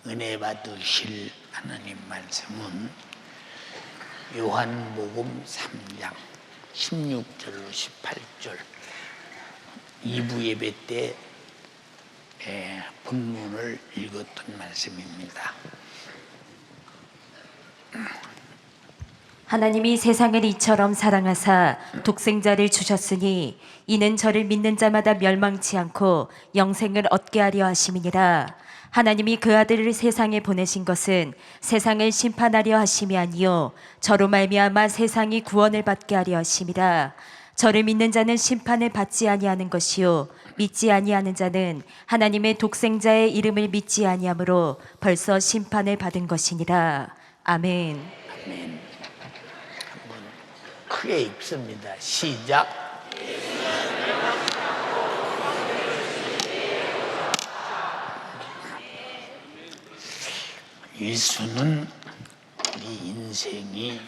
은혜 받으실 하나님 말씀은 요한복음 3장 16절로 18절 2부 예배 때 본문을 읽었던 말씀입니다. 하나님이 세상을 이처럼 사랑하사 독생자를 주셨으니 이는 저를 믿는 자마다 멸망치 않고 영생을 얻게 하려 하심이니라. 하나님이 그 아들을 세상에 보내신 것은 세상을 심판하려 하심이 아니요 저로 말미암아 세상이 구원을 받게 하려 하심이라. 저를 믿는 자는 심판을 받지 아니하는 것이요 믿지 아니하는 자는 하나님의 독생자의 이름을 믿지 아니하므로 벌써 심판을 받은 것이니라. 아멘. 아멘. 한번 크게 읽습니다. 시작. 예수는 우리 인생이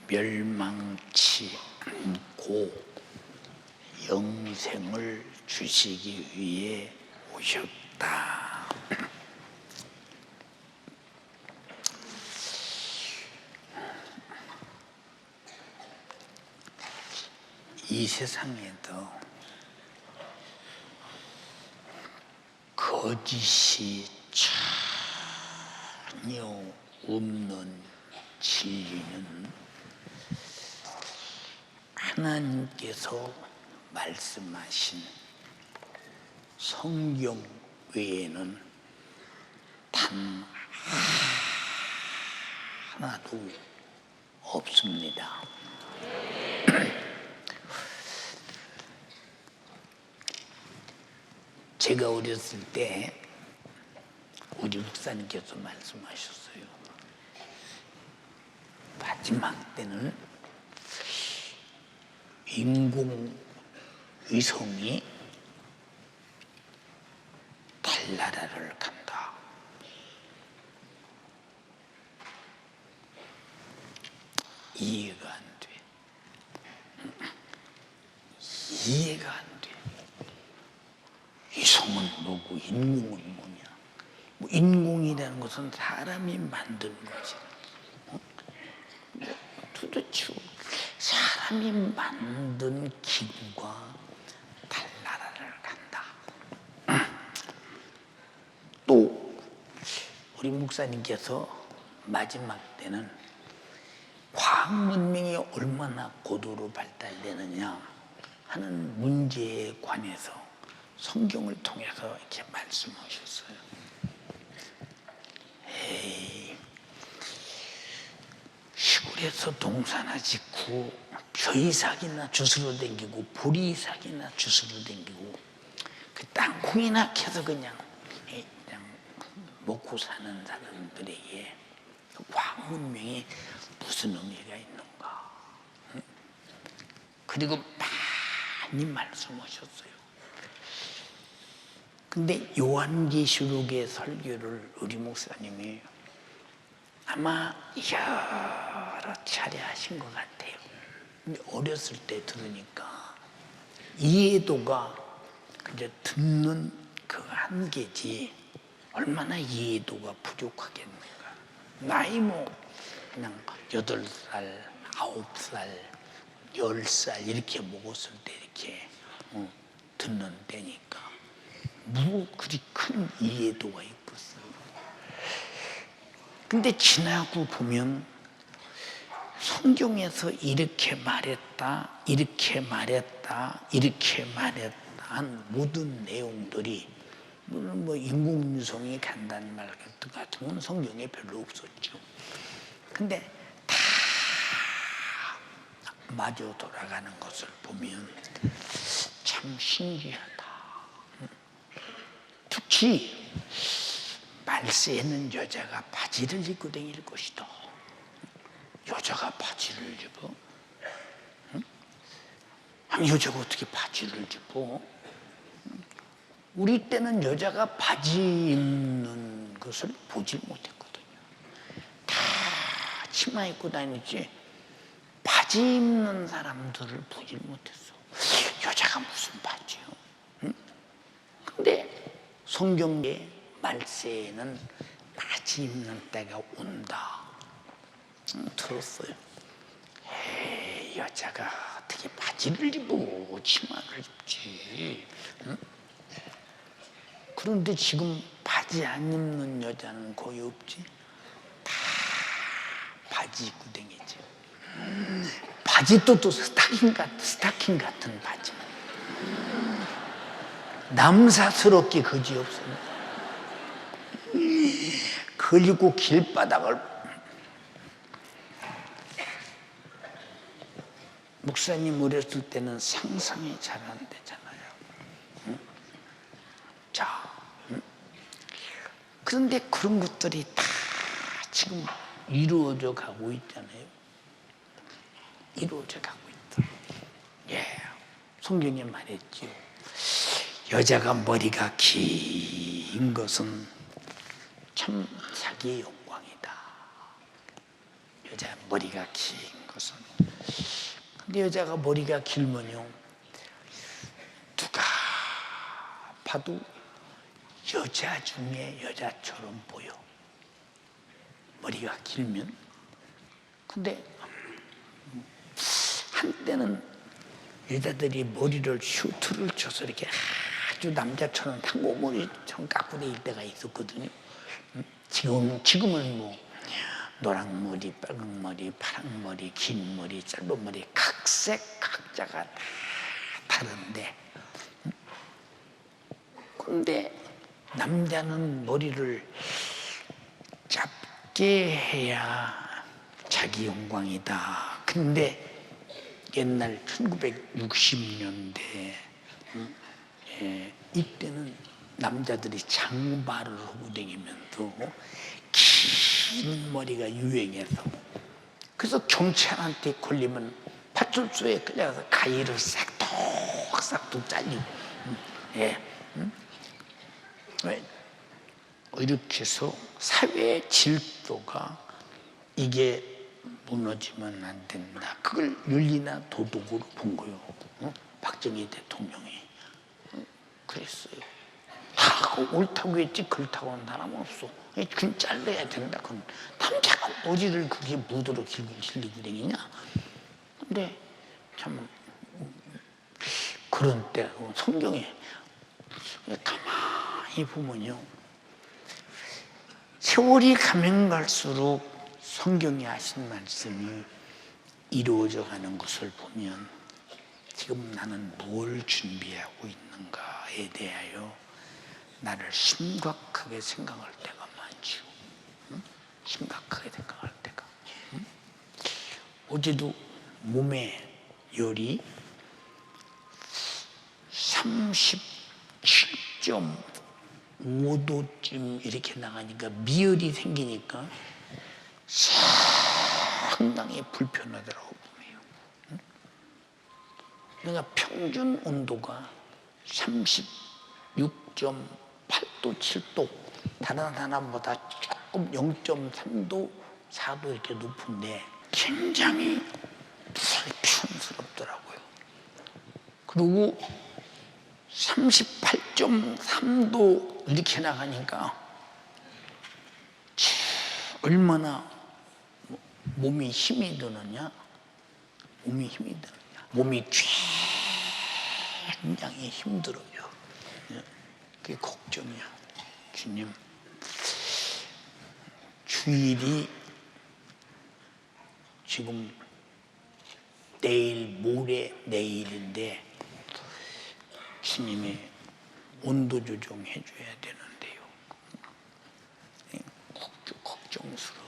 멸망치 않고 영생을 주시기 위해 오셨다. 이 세상에도 거짓이 전혀 없는 진리는 하나님께서 말씀하신 성경 외에는 단 하나도 없습니다. 제가 어렸을 때 우리 목사님께서 말씀하셨어요. 마지막 때는 인공위성이 달나라를 간다. 이해가 안 돼. 이해가 안 돼. 위성은 뭐고 인공은 뭐냐. 뭐 인공이라는 것은 사람이 만든 거지. 도대체 사람이 만든 기구가 달나라를 간다. 또 우리 목사님께서 마지막 때는 과학 문명이 얼마나 고도로 발달되느냐 하는 문제에 관해서 성경을 통해서 이렇게 말씀하셨어요. 시골에서 동사나 짓고 벼이삭이나 주스러 댕기고 보리삭이나 주스러 댕기고 그 땅콩이나 캐서 그냥 먹고 사는 사람들에게 과학 문명이 무슨 의미가 있는가. 그리고 많이 말씀하셨어요. 근데 요한계시록의 설교를 우리 목사님이 아마 여러 차례 하신 것 같아요. 근데 어렸을 때 들으니까 이해도가 그저 듣는 그 한계지 얼마나 이해도가 부족하겠는가. 나이 뭐 그냥 8살, 9살, 10살 이렇게 먹었을 때 이렇게 듣는 때니까 뭐 그리 큰 이해도가 있겠어요. 근데 지나고 보면 성경에서 이렇게 말했다, 이렇게 말했다, 이렇게 말했다 한 모든 내용들이 물론 뭐 인공위성이 간다는 말 같은 건 성경에 별로 없었죠. 근데 다 마저 돌아가는 것을 보면 참 신기하다. 특히 말세에는 여자가 바지를 입고 다닐 것이다. 여자가 바지를 입어? 응? 아니 여자가 어떻게 바지를 입어? 우리 때는 여자가 바지 입는 것을 보질 못했거든요. 다 치마 입고 다니지 바지 입는 사람들을 보질 못했어. 여자가 무슨 바지요? 응? 근데 성경의 말세에는 바지 입는 때가 온다. 들었어요. 에이, 여자가 어떻게 바지를 입어 치마를 입지. 응? 그런데 지금 바지 안 입는 여자는 거의 없지. 다 바지 입고 다니지. 바지도 또 스타킹 같은 바지. 남사스럽게 그지없습니다. 그리고 길바닥을 목사님 어렸을 때는 상상이 잘 안 되잖아요. 응? 자, 응? 그런데 그런 것들이 다 지금 이루어져 가고 있잖아요. 이루어져 가고 있다. 예, 성경에 말했지요. 여자가 머리가 긴 것은 참 자기의 영광이다. 여자 머리가 긴 것은. 근데 여자가 머리가 길면요, 누가 봐도 여자 중에 여자처럼 보여. 머리가 길면. 근데 한때는 여자들이 머리를 슈트를 쳐서 이렇게 아주 남자처럼 탕고머리처럼 깎고 다닐 때가 있었거든요. 지금은 뭐 노랑머리, 빨강머리, 파랑머리, 긴 머리, 짧은 머리 각색 각자가 다 다른데, 그런데 남자는 머리를 짧게 해야 자기 영광이다. 근데 옛날 1960년대 이때는 남자들이 장발을 하고 다니면서 긴 머리가 유행해서, 그래서 경찰한테 걸리면 파출소에 끌려가서 가위를 싹둑싹둑 잘리고, 이렇게 해서 사회의 질서가 이게 무너지면 안 된다. 그걸 윤리나 도덕으로 본 거예요. 박정희 대통령이 그랬어요. 옳다고 했지 그렇다고 하는 사람은 없어. 균 잘라야 된다. 그건 남자가 머리를 그렇게 무드로 길고 질리고 다니냐. 근데 참 그런 때 성경에 가만히 보면요, 세월이 가면 갈수록 성경이 하신 말씀이 이루어져 가는 것을 보면 지금 나는 뭘 준비하고 있는가에 대하여 나를 심각하게 생각할 때가 많죠. 심각하게 생각할 때가. 어제도 몸의 열이 37.5도쯤 이렇게 나가니까 미열이 생기니까 상당히 불편하더라고 보면. 그러니까 평균 온도가 36.8도, 7도, 다른 사람보다 조금 0.3도, 4도 이렇게 높은데 굉장히 불편스럽더라고요. 그리고 38.3도 이렇게 나가니까 얼마나 몸이 힘이 드느냐, 몸이 굉장히 힘들어요. 그게 걱정이야. 주님, 주일이 지금 내일, 모레, 내일인데 주님이 온도 조정해 줘야 되는데요. 걱정스러워.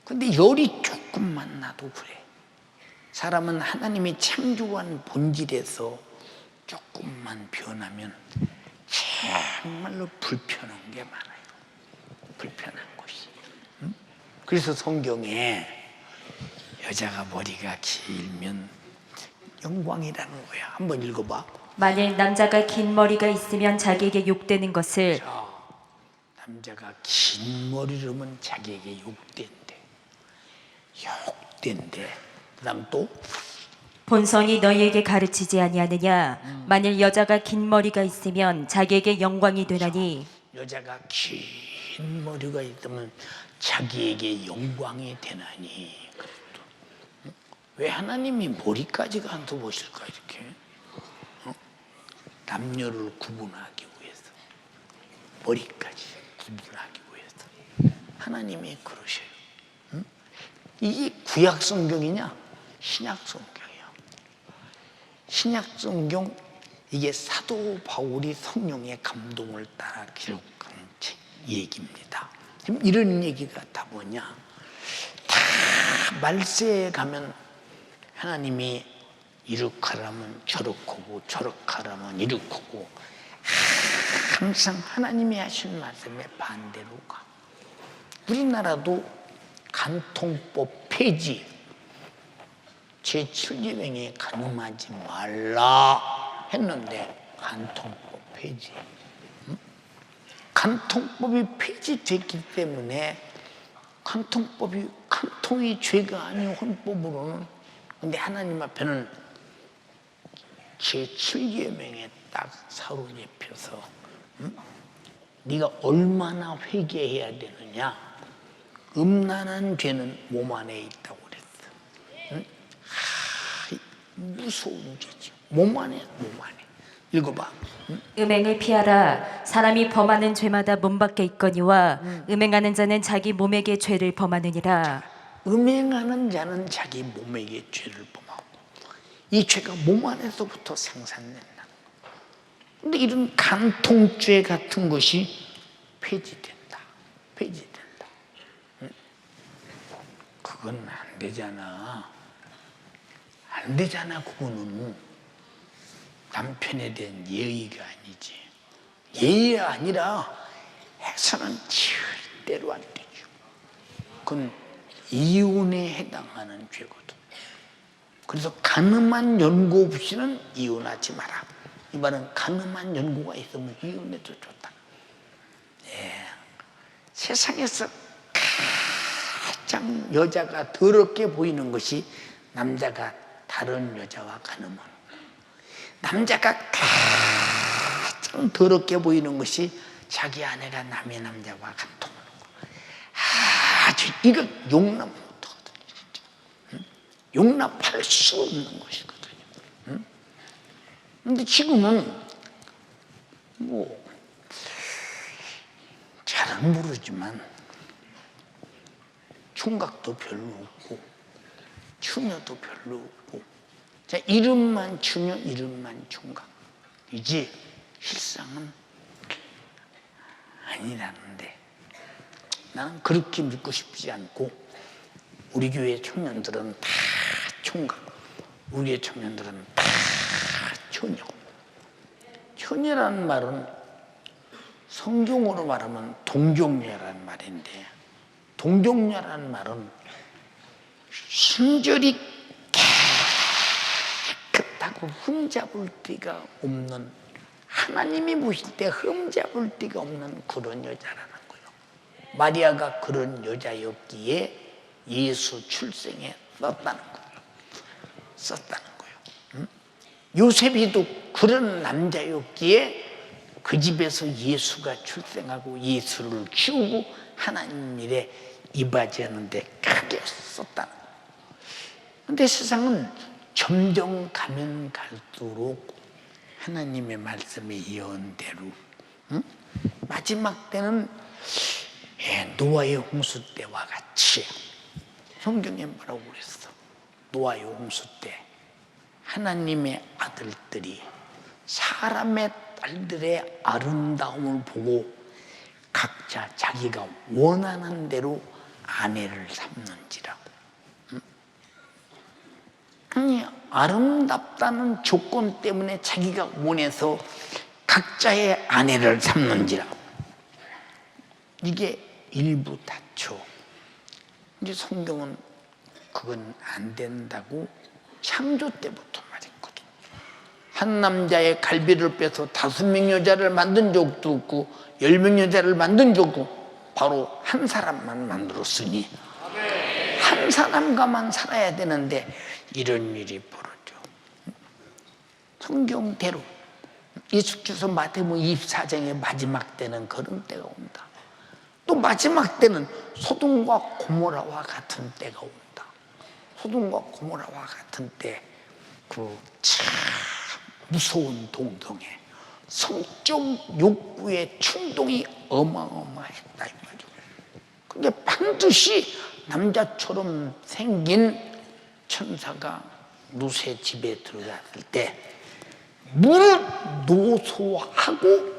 근데 열이 조금만 나도 그래. 사람은 하나님이 창조한 본질에서 조금만 변하면 정말로 불편한 게 많아요. 불편한 것이. 그래서 성경에 여자가 머리가 길면 영광이라는 거야. 한번 읽어봐. 만일 남자가 긴 머리가 있으면 자기에게 욕되는 것을. 자, 남자가 긴 머리를 하면 자기에게 욕된대. 그다음 또 본성이 너희에게 가르치지 아니하느냐. 만일 여자가 긴 머리가 있으면 자기에게 영광이 되나니. 여자가 긴 머리가 있으면 자기에게 영광이 되나니. 왜 하나님이 머리까지 간섭하실까 이렇게? 남녀를 구분하기 위해서, 머리까지 구분하기 위해서 하나님이 그러셔요. 이게 구약 성경이냐 신약 성경이야. 신약 성경 이게 사도 바울이 성령의 감동을 따라 기록한 책 얘기입니다. 지금 이런 얘기가 다 뭐냐? 다 말세에 가면 하나님이 이룩하라면 저룩하고 저룩하라면 이룩하고 항상 하나님이 하신 말씀에 반대로 가. 우리나라도 간통법 폐지 제7계명에 간음하지 말라 했는데 간통법 폐지. 간통법이 폐지됐기 때문에 간통이 죄가 아닌 헌법으로는. 근데 하나님 앞에는 제7계명에 딱 사로잡혀서 네가 얼마나 회개해야 되느냐. 음란한 죄는 몸 안에 있다고 그랬어. 무서운 죄지. 몸 안에. 읽어봐. 음행을 피하라. 사람이 범하는 죄마다 몸 밖에 있거니와 음행하는 자는 자기 몸에게 죄를 범하느니라. 음행하는 자는 자기 몸에게 죄를 범하고 이 죄가 몸 안에서부터 생산된다. 그런데 이런 간통죄 같은 것이 폐지된다. 그건 안 되잖아. 그거는 남편에 대한 예의가 아니지. 예의가 아니라 해서는 절대로 안 되죠. 그건 이혼에 해당하는 죄거든. 그래서 간음한 연고 없이는 이혼하지 마라. 이 말은 간음한 연고가 있으면 이혼해도 좋다. 세상에서 가장 여자가 더럽게 보이는 것이 남자가 다른 여자와 간음하는 거예요. 남자가 가장 더럽게 보이는 것이 자기 아내가 남의 남자와 간통하는 거예요. 아주 이거 용납 못하거든요. 진짜. 용납할 수 없는 것이거든요. 근데 지금은 잘은 모르지만 총각도 별로 없고 처녀도 별로 없고, 자, 이름만 처녀, 이름만 총각이지 실상은 아니라는데 나는 그렇게 믿고 싶지 않고, 우리 교회 청년들은 다 총각, 우리 교회 청년들은 다 처녀. 처녀라는 말은 성경으로 말하면 동정녀라는 말인데, 동정녀라는 말은 순절이 깨끗하고 흠잡을 데가 없는, 하나님이 보실 때 흠잡을 데가 없는 그런 여자라는 거예요. 마리아가 그런 여자였기에 예수 출생에 썼다는 거예요. 요셉이도 그런 남자였기에 그 집에서 예수가 출생하고 예수를 키우고 하나님 일에 이바지하는데 크게 썼다는 거예요. 그런데 세상은 점점 가면 갈수록 하나님의 말씀의 예언대로 마지막 때는 노아의 홍수 때와 같이, 성경에 뭐라고 그랬어? 노아의 홍수 때 하나님의 아들들이 사람의 딸들의 아름다움을 보고 각자 자기가 원하는 대로 아내를 삼는지라고. 아니, 아름답다는 조건 때문에 자기가 원해서 각자의 아내를 삼는지라고. 이게 일부 다초. 이제 성경은 그건 안 된다고 창조 때부터 말했거든. 한 남자의 갈비를 빼서 5명 여자를 만든 적도 없고 10명 여자를 만든 적도 없고 바로 한 사람만 만들었으니 한 사람과만 살아야 되는데 이런 일이 벌어져. 성경대로 예수께서 마태복음 24장의 마지막 때는 그런 때가 온다. 또 마지막 때는 소돔과 고모라와 같은 때가 온다. 소돔과 고모라와 같은 때 그 참 무서운 동성애, 성적 욕구의 충동이 어마어마했다 이 말이죠. 근데 반드시 남자처럼 생긴 천사가 노새 집에 들어갔을 때 무릇 노소하고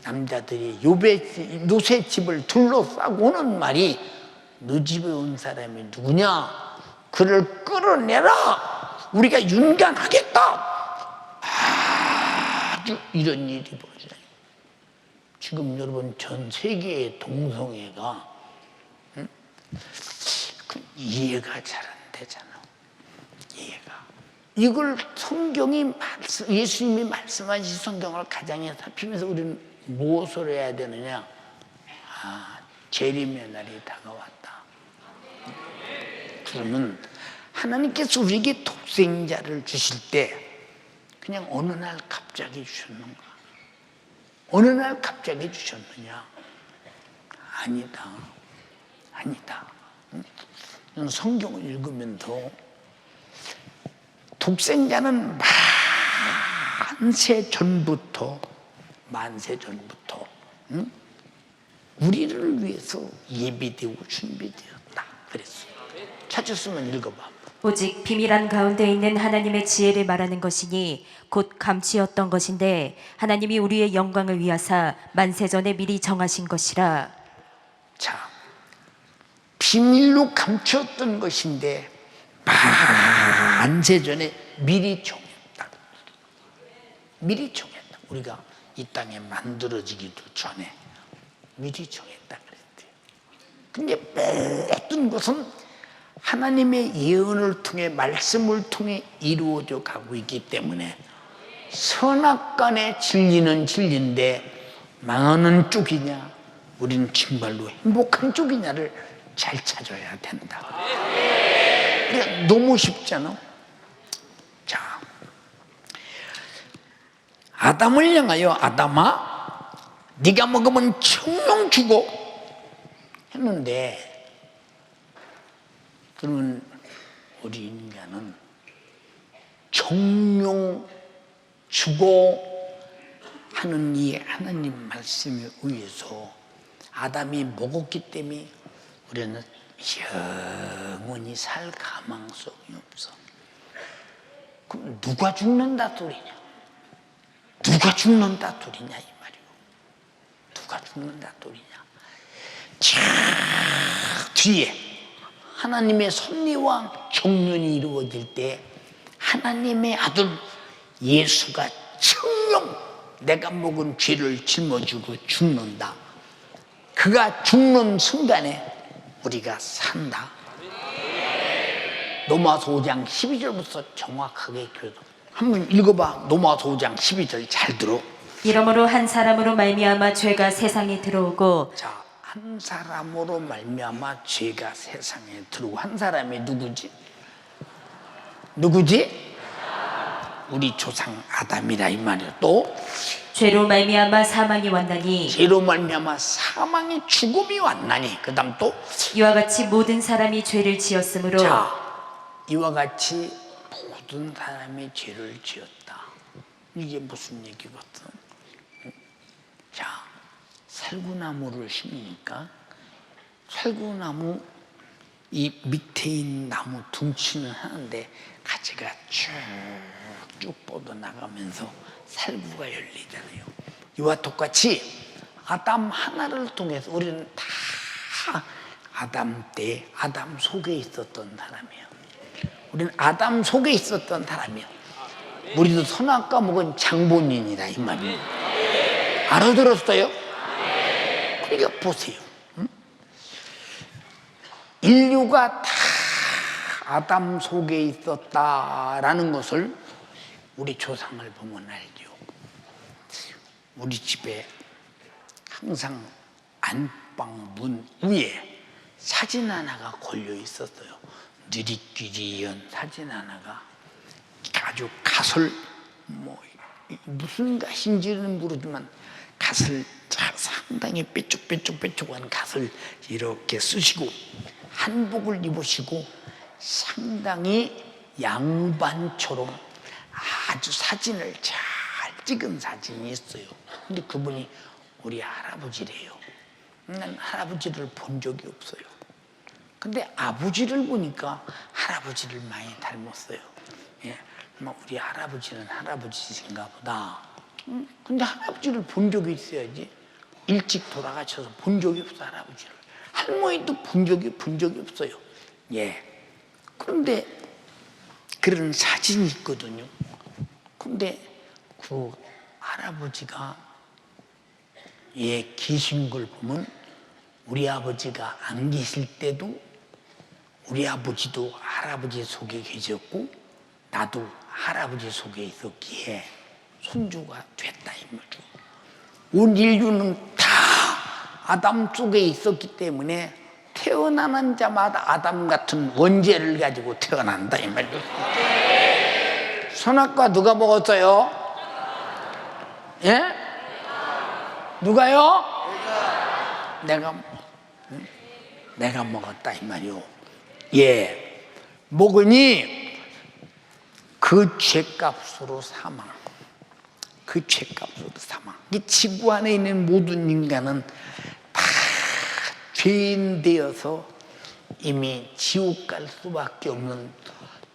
남자들이 노새 집을 둘러싸고 오는 말이 너 집에 온 사람이 누구냐? 그를 끌어내라. 우리가 윤관하겠다. 아주 이런 일이 벌어져요. 지금 여러분 전 세계의 동성애가 이해가 잘 안 되잖아. 이해가. 이걸 예수님이 말씀하신 성경을 가정에 살피면서 우리는 무엇을 해야 되느냐? 재림의 날이 다가왔다. 그러면 하나님께서 우리에게 독생자를 주실 때 그냥 어느 날 갑자기 주셨는가? 어느 날 갑자기 주셨느냐? 아니다. 아니다. 성경을 읽으면서 독생자는 만세 전부터 우리를 위해서 예비되고 준비되었다. 그랬어요. 찾았으면 읽어봐. 오직 비밀한 가운데 있는 하나님의 지혜를 말하는 것이니 곧 감추었던 것인데 하나님이 우리의 영광을 위하사 만세전에 미리 정하신 것이라. 자, 비밀로 감추었던 것인데 만세전에 미리 정했다. 미리 정했다. 우리가 이 땅에 만들어지기도 전에 미리 정했다 그랬대요. 근데 모든 것은 하나님의 예언을 통해 말씀을 통해 이루어져 가고 있기 때문에 선악간의 진리는 진리인데 망하는 쪽이냐 우리는 정말로 행복한 쪽이냐를 잘 찾아야 된다. 그러니까 너무 쉽잖아. 자, 아담을 향하여 아담아 네가 먹으면 청룡 주고 했는데 그러면 우리 인간은 정령 주고 하는 이 하나님 말씀에 의해서 아담이 먹었기 때문에 우리는 영원히 살 가망성이 없어. 그럼 누가 죽는다 소리냐? 누가 죽는다 소리냐 이 말이오. 누가 죽는다 소리냐? 저 뒤에 하나님의 섭리와 정륜이 이루어질 때 하나님의 아들 예수가 청령 내가 먹은 죄를 짊어지고 죽는다. 그가 죽는 순간에 우리가 산다. 로마서 5장 12절부터 정확하게 교도. 한번 읽어봐. 로마서 5장 12절 잘 들어. 이러므로 한 사람으로 말미암아 죄가 세상에 들어오고 자, 한 사람으로 말미암아 죄가 세상에 들어오고 한 사람이 누구지? 누구지? 우리 조상 아담이라 이 말이야. 또 죄로 말미암아 사망이 왔나니 죄로 말미암아 사망의 죽음이 왔나니 그다음 또 이와 같이 모든 사람이 죄를 지었으므로 자, 이와 같이 모든 사람이 죄를 지었다. 이게 무슨 얘기거든? 자, 살구나무를 심으니까 살구나무 이 밑에 있는 나무 둥치는 하는데 가지가 쭉쭉 뻗어나가면서 살구가 열리잖아요. 이와 똑같이 아담 하나를 통해서 우리는 다 아담 때 아담 속에 있었던 사람이에요. 우리는 아담 속에 있었던 사람이에요. 우리도 선악과 먹은 장본인이다 이 말이에요. 알아들었어요? 그러니까 보세요. 인류가 다 아담 속에 있었다라는 것을 우리 조상을 보면 알죠. 우리 집에 항상 안방 문 위에 사진 하나가 걸려 있었어요. 느릿귀리연 사진 하나가 아주 가설 무슨 갓인지는 모르지만 갓을 상당히 뾰족한 갓을 이렇게 쓰시고 한복을 입으시고 상당히 양반처럼 아주 사진을 잘 찍은 사진이 있어요. 근데 그분이 우리 할아버지래요. 난 할아버지를 본 적이 없어요. 근데 아버지를 보니까 할아버지를 많이 닮았어요. 예, 우리 할아버지는 할아버지신가 보다. 근데 할아버지를 본 적이 있어야지. 일찍 돌아가셔서 본 적이 없어, 할아버지를. 할머니도 본 적이 없어요. 예. 그런데 그런 사진이 있거든요. 근데 그 할아버지가 계신 걸 보면 우리 아버지가 안 계실 때도 우리 아버지도 할아버지 속에 계셨고 나도 할아버지 속에 있었기에 손주가 됐다 이 말이죠. 온 인류는 다 아담 속에 있었기 때문에 태어나는 자마다 아담 같은 원죄를 가지고 태어난다 이 말이죠. 선악과 누가 먹었어요? 예? 누가요? 내가 먹었다 이 말이요. 예, 먹으니 그 죄값으로 사망. 그 죄값으로 사망. 이 지구 안에 있는 모든 인간은 다 죄인 되어서 이미 지옥 갈 수밖에 없는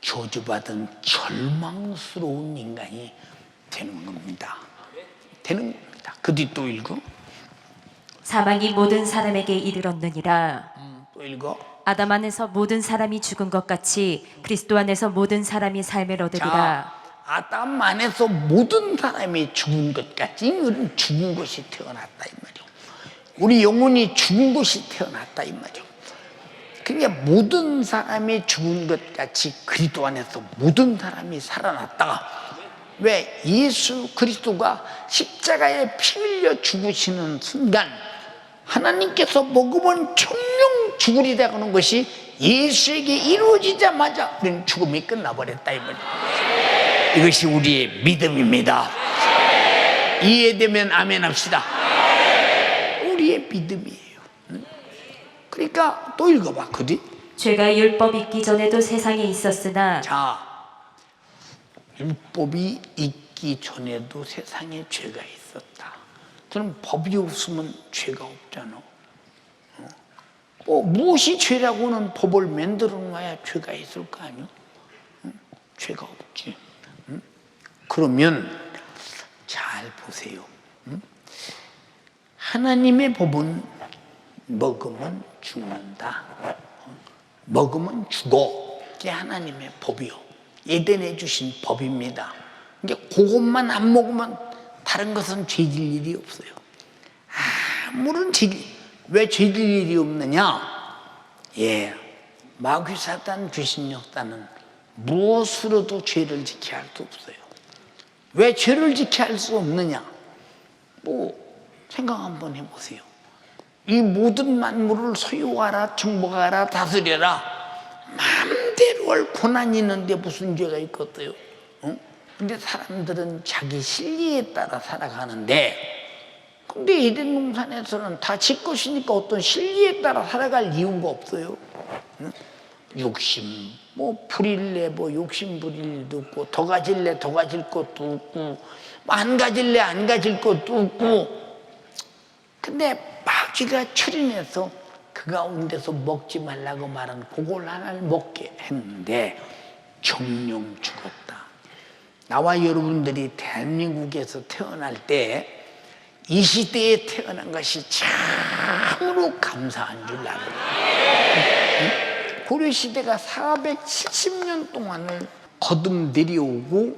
저주받은 절망스러운 인간이 되는 겁니다. 그 뒤 또 읽어. 사망이 모든 사람에게 이르렀느니라. 또 읽어. 아담 안에서 모든 사람이 죽은 것 같이 그리스도 안에서 모든 사람이 삶을 얻으리라. 자, 아담 안에서 모든 사람이 죽은 것 같이 우리는 죽은 것이 태어났다 이 말이요. 우리 영혼이 죽은 것이 태어났다 이 말이요. 그러니까 모든 사람이 죽은 것 같이 그리스도 안에서 모든 사람이 살아났다. 왜? 예수 그리스도가 십자가에 피 흘려 죽으시는 순간 하나님께서 먹으면 정령 죽으리라고 하는 것이 예수에게 이루어지자마자 우리는 죽음이 끝나버렸다 이 말이에요. 이것이 우리의 믿음입니다. 이해되면 아멘 합시다. 우리의 믿음이에요. 그러니까 또 읽어봐. 그 뒤. 죄가 율법 있기 전에도 세상에 있었으나. 자, 율법이 있기 전에도 세상에 죄가 있었다. 그럼 법이 없으면 죄가 없잖아. 무엇이 죄라고는 법을 만들어 놔야 죄가 있을 거 아니야? 죄가 없지. 그러면 잘 보세요. 하나님의 법은 먹으면 죽는다. 먹으면 죽어. 그게 하나님의 법이요. 에덴에 주신 법입니다. 그러니까 그것만 안 먹으면 다른 것은 죄질 일이 없어요. 아무런 왜 죄질 일이 없느냐? 예, 마귀 사단 귀신 역사는 무엇으로도 죄를 지게 할 수 없어요. 왜 죄를 지게 할 수 없느냐? 생각 한번 해보세요. 이 모든 만물을 소유하라, 정복하라, 다스려라. 마음대로 할 권한이 있는데 무슨 죄가 있겠어요? 근데 사람들은 자기 실리에 따라 살아가는데, 근데 에덴 동산에서는 다 지 것이니까 어떤 실리에 따라 살아갈 이유가 없어요. 욕심, 부릴래, 욕심 부릴 일도 없고, 더 가질래, 더 가질 것도 없고, 안 가질래, 안 가질 것도 없고. 근데 마귀가 출인해서 그 가운데서 먹지 말라고 말한 그걸 하나를 먹게 했는데 정령 죽었다. 나와 여러분들이 대한민국에서 태어날 때 이 시대에 태어난 것이 참으로 감사한 줄 알아요. 고려시대가 470년 동안을 거듭 내려오고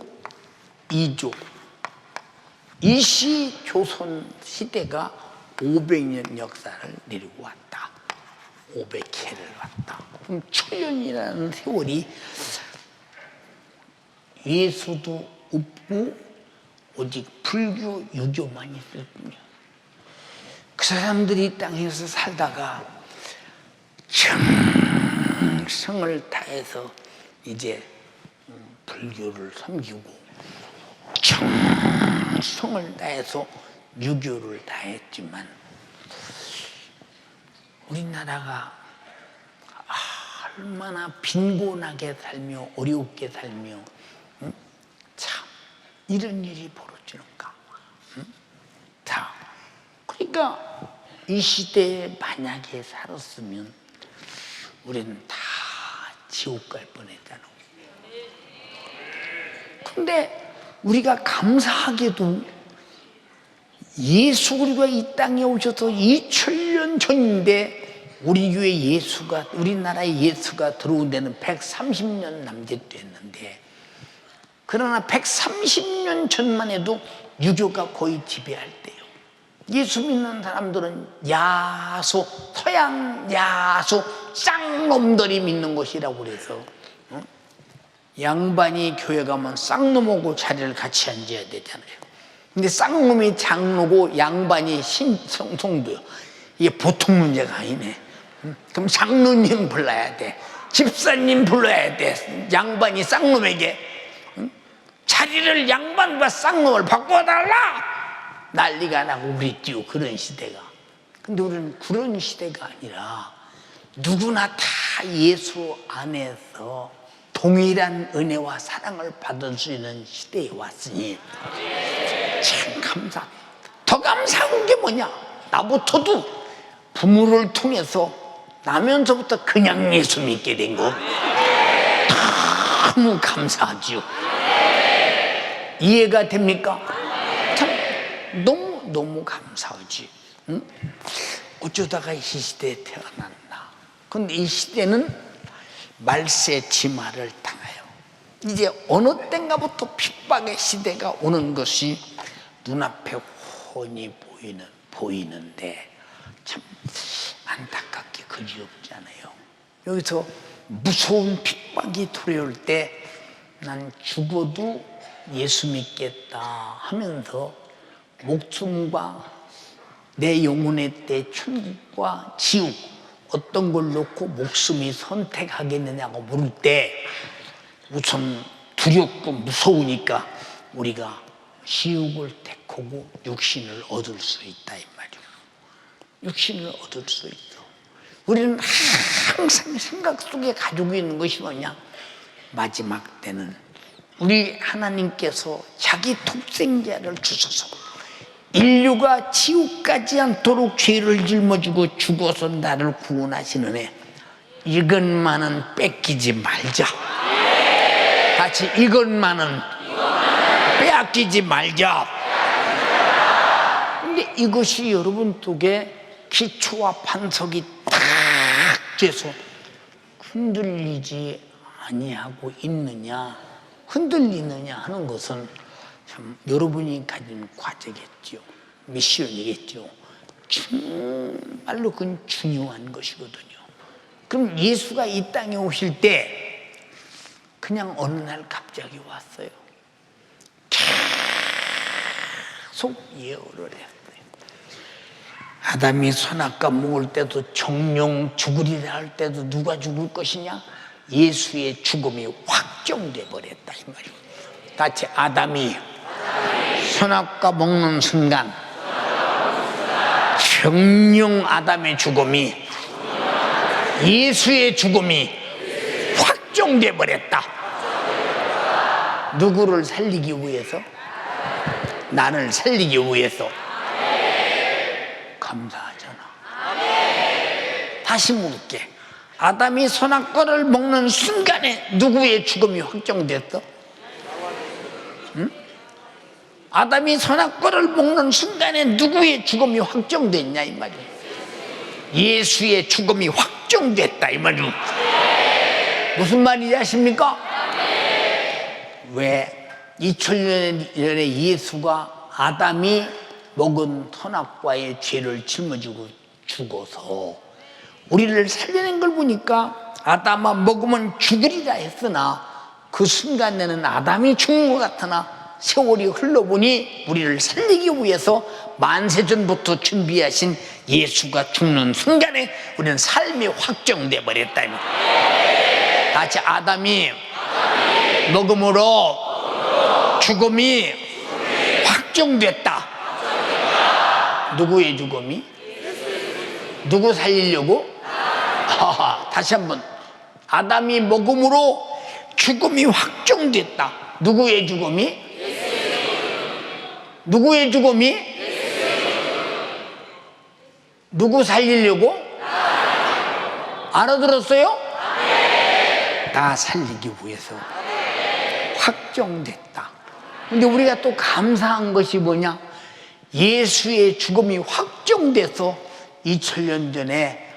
이조 이시 조선 시대가 500년 역사를 내리고 왔다. 500해를 왔다. 그럼 천년이라는 세월이 예수도 없고 오직 불교, 유교만 있을 뿐이야. 그 사람들이 이 땅에서 살다가 정성을 다해서 이제 불교를 섬기고 충성을 다해서 유교를 다했지만 우리나라가 얼마나 빈곤하게 살며 어렵게 살며 참 이런 일이 벌어지는가. 자, 그러니까 이 시대에 만약에 살았으면 우리는 다 지옥 갈 뻔했잖아. 근데 우리가 감사하게도 예수 그리스도가 이 땅에 오셔서 2000년 전인데 우리 교회 예수가, 우리나라에 예수가 들어온 데는 130년 남짓 됐는데, 그러나 130년 전만 해도 유교가 거의 지배할 때요. 예수 믿는 사람들은 야수, 서양 야수, 쌍놈들이 믿는 것이라고 그래서 양반이 교회 가면 쌍놈하고 자리를 같이 앉아야 되잖아요. 근데 쌍놈이 장로고 양반이 성도요. 이게 보통 문제가 아니네. 그럼 장로님 불러야 돼, 집사님 불러야 돼. 양반이 쌍놈에게 자리를 양반과 쌍놈을 바꿔달라 난리가 나고 그랬지요, 그런 시대가. 근데 우리는 그런 시대가 아니라 누구나 다 예수 안에서 동일한 은혜와 사랑을 받을 수 있는 시대에 왔으니 참 감사합니다. 더 감사한 게 뭐냐, 나부터도 부모를 통해서 나면서부터 그냥 예수 믿게 된 거 너무 감사하죠. 이해가 됩니까? 참 너무 감사하지. 응? 어쩌다가 이 시대에 태어났나. 근데 이 시대는 말세 지마를 당해요. 이제 어느 때인가부터 핍박의 시대가 오는 것이 눈앞에 훤히 보이는데 참 안타깝게 그지없잖아요. 여기서 무서운 핍박이 들어올 때 난 죽어도 예수 믿겠다 하면서 목숨과 내 영혼의 때 천국과 지옥 어떤 걸 놓고 목숨이 선택하겠느냐고 물을 때 우선 두렵고 무서우니까 우리가 지옥을 택하고 육신을 얻을 수 있다 이 말이에요. 육신을 얻을 수 있어. 우리는 항상 생각 속에 가지고 있는 것이 뭐냐, 마지막 때는 우리 하나님께서 자기 독생자를 주셔서 인류가 지옥 가지 않도록 죄를 짊어지고 죽어서 나를 구원하시는 애, 이것만은 뺏기지 말자. 같이 이것만은 빼앗기지 말자. 근데 이것이 여러분 속에 기초와 반석이 탁 돼서 흔들리지 아니하고 있느냐, 흔들리느냐 하는 것은 참 여러분이 가진 과제겠죠. 미션이겠죠. 정말로 그건 중요한 것이거든요. 그럼 예수가 이 땅에 오실 때 그냥 어느 날 갑자기 왔어요. 계속 예언을 했어요. 아담이 선악과 먹을 때도 정령 죽으리라 할 때도 누가 죽을 것이냐? 예수의 죽음이 확정돼 버렸다 이 말이에요. 같이 아담이 선악과 먹는 순간 정령 아담의 죽음이, 예수의 죽음이 확정돼 버렸다. 누구를 살리기 위해서? 나를 살리기 위해서. 감사하잖아. 다시 물을게. 아담이 선악과를 먹는 순간에 누구의 죽음이 확정됐어? 응? 아담이 선악과를 먹는 순간에 누구의 죽음이 확정됐냐 이 말이야. 예수의 죽음이 확정됐다 이 말이야. 무슨 말인지 아십니까? 왜 2000년 전에 예수가 아담이 먹은 선악과의 죄를 짊어지고 죽어서 우리를 살려낸 걸 보니까 아담아 먹으면 죽으리라 했으나 그 순간에는 아담이 죽는 것 같으나 세월이 흘러보니 우리를 살리기 위해서 만세전부터 준비하신 예수가 죽는 순간에 우리는 삶이 확정돼 버렸다. 같이 아담이 먹음으로 죽음이 확정됐다. 누구의 죽음이? 누구 살리려고? 다시 한번. 아담이 먹음으로 죽음이 확정됐다. 누구의 죽음이? 누구의 죽음이? 누구 살리려고? 알아들었어요? 나 살리기 위해서 확정됐다. 근데 우리가 또 감사한 것이 뭐냐? 예수의 죽음이 확정돼서 2000년 전에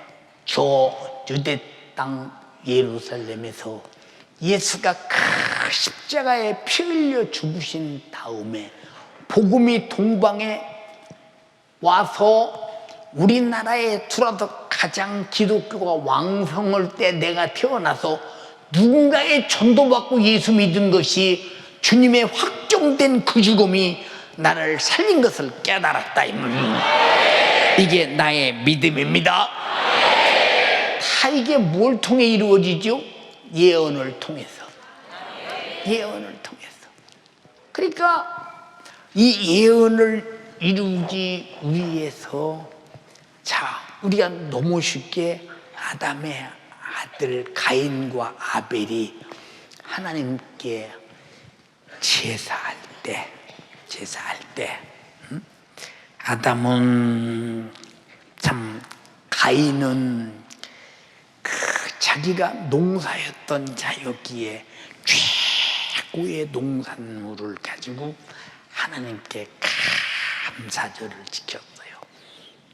저 유대 땅 예루살렘에서 예수가 그 십자가에 피 흘려 죽으신 다음에 복음이 동방에 와서 우리나라에 들어와서 가장 기독교가 왕성할 때 내가 태어나서 누군가의 전도받고 예수 믿은 것이 주님의 확정된 그 죽음이 나를 살린 것을 깨달았다 이 말이에요. 이게 나의 믿음입니다. 다 이게 뭘 통해 이루어지죠? 예언을 통해서. 예언을 통해서. 그러니까 이 예언을 이루기 위해서 자, 우리가 너무 쉽게 아담의 아들 가인과 아벨이 하나님께 제사할 때 아담은 참 가인은 그 자기가 농사였던 자였기에 최고의 농산물을 가지고 하나님께 감사절을 지켰어요.